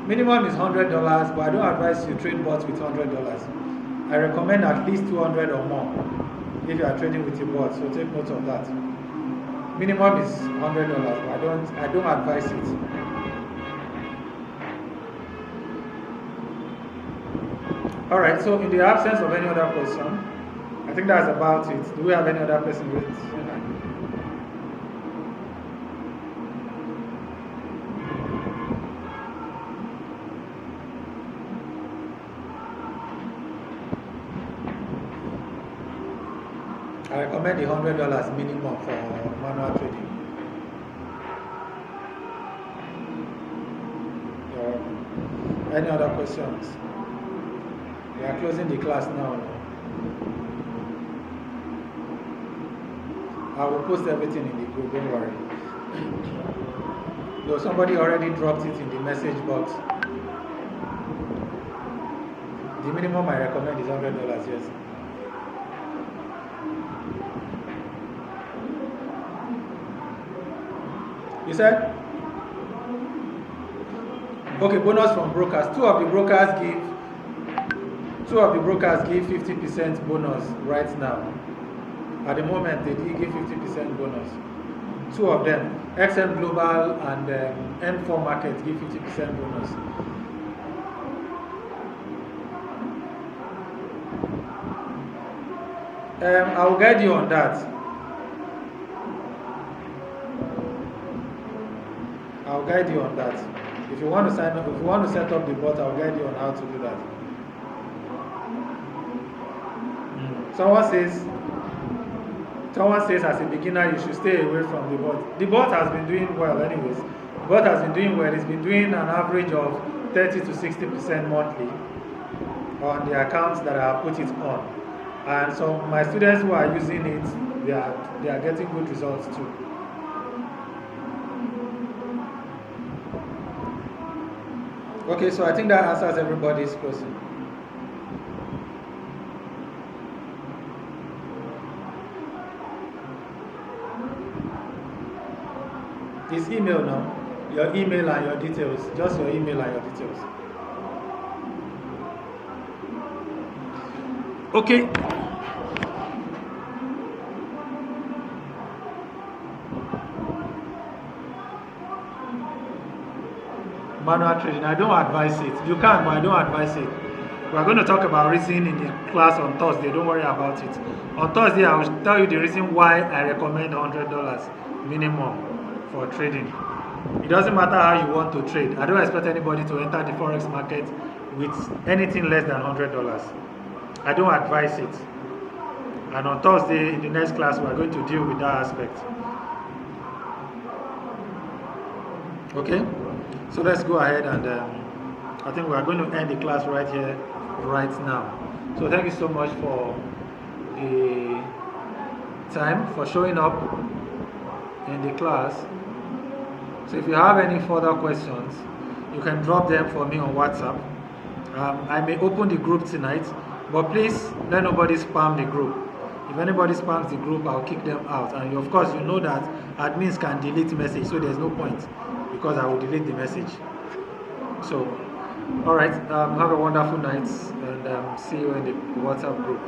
Minimum is $100, but I don't advise you trade bots with $100. I recommend at least 200 or more if you are trading with your bot. So take note of that. Minimum is $100, but I don't advise it. All right. So in the absence of any other question, I think that's about it. Do we have any other person with? I recommend the $100 minimum for manual trading. Any other questions? We are closing the class now. I will post everything in the group, don't worry. Though somebody already dropped it in the message box. The minimum I recommend is $100, yes. You said? Okay, bonus from brokers. Two of the brokers give 50% bonus right now. At the moment, they did give 50% bonus. Two of them, XM Global and M4 Market, give 50% bonus. I will guide you on that. I'll guide you on that. If you want to sign up, if you want to set up the bot, I'll guide you on how to do that. Someone says as a beginner you should stay away from the bot. The bot has been doing well anyways. The bot has been doing well. It's been doing an average of 30 to 60% monthly on the accounts that I have put it on. And so my students who are using it, they are getting good results too. Okay, so I think that answers everybody's question. It's email now. Your email and your details. Just your email and your details. Okay. Manual trading. I don't advise it. You can, but I don't advise it. We are going to talk about reason in the class on Thursday. Don't worry about it. On Thursday, I will tell you the reason why I recommend $100 minimum for trading. It doesn't matter how you want to trade. I don't expect anybody to enter the forex market with anything less than $100. I don't advise it. And on Thursday, in the next class, we are going to deal with that aspect. Okay? So let's go ahead and I think we are going to end the class right here, right now. So thank you so much for the time, for showing up in the class. So if you have any further questions, you can drop them for me on WhatsApp. I may open the group tonight, but please let nobody spam the group. If anybody spams the group, I'll kick them out. And of course, you know that admins can delete message, so there's no point because I will delete the message. So, all right, have a wonderful night, and see you in the WhatsApp group.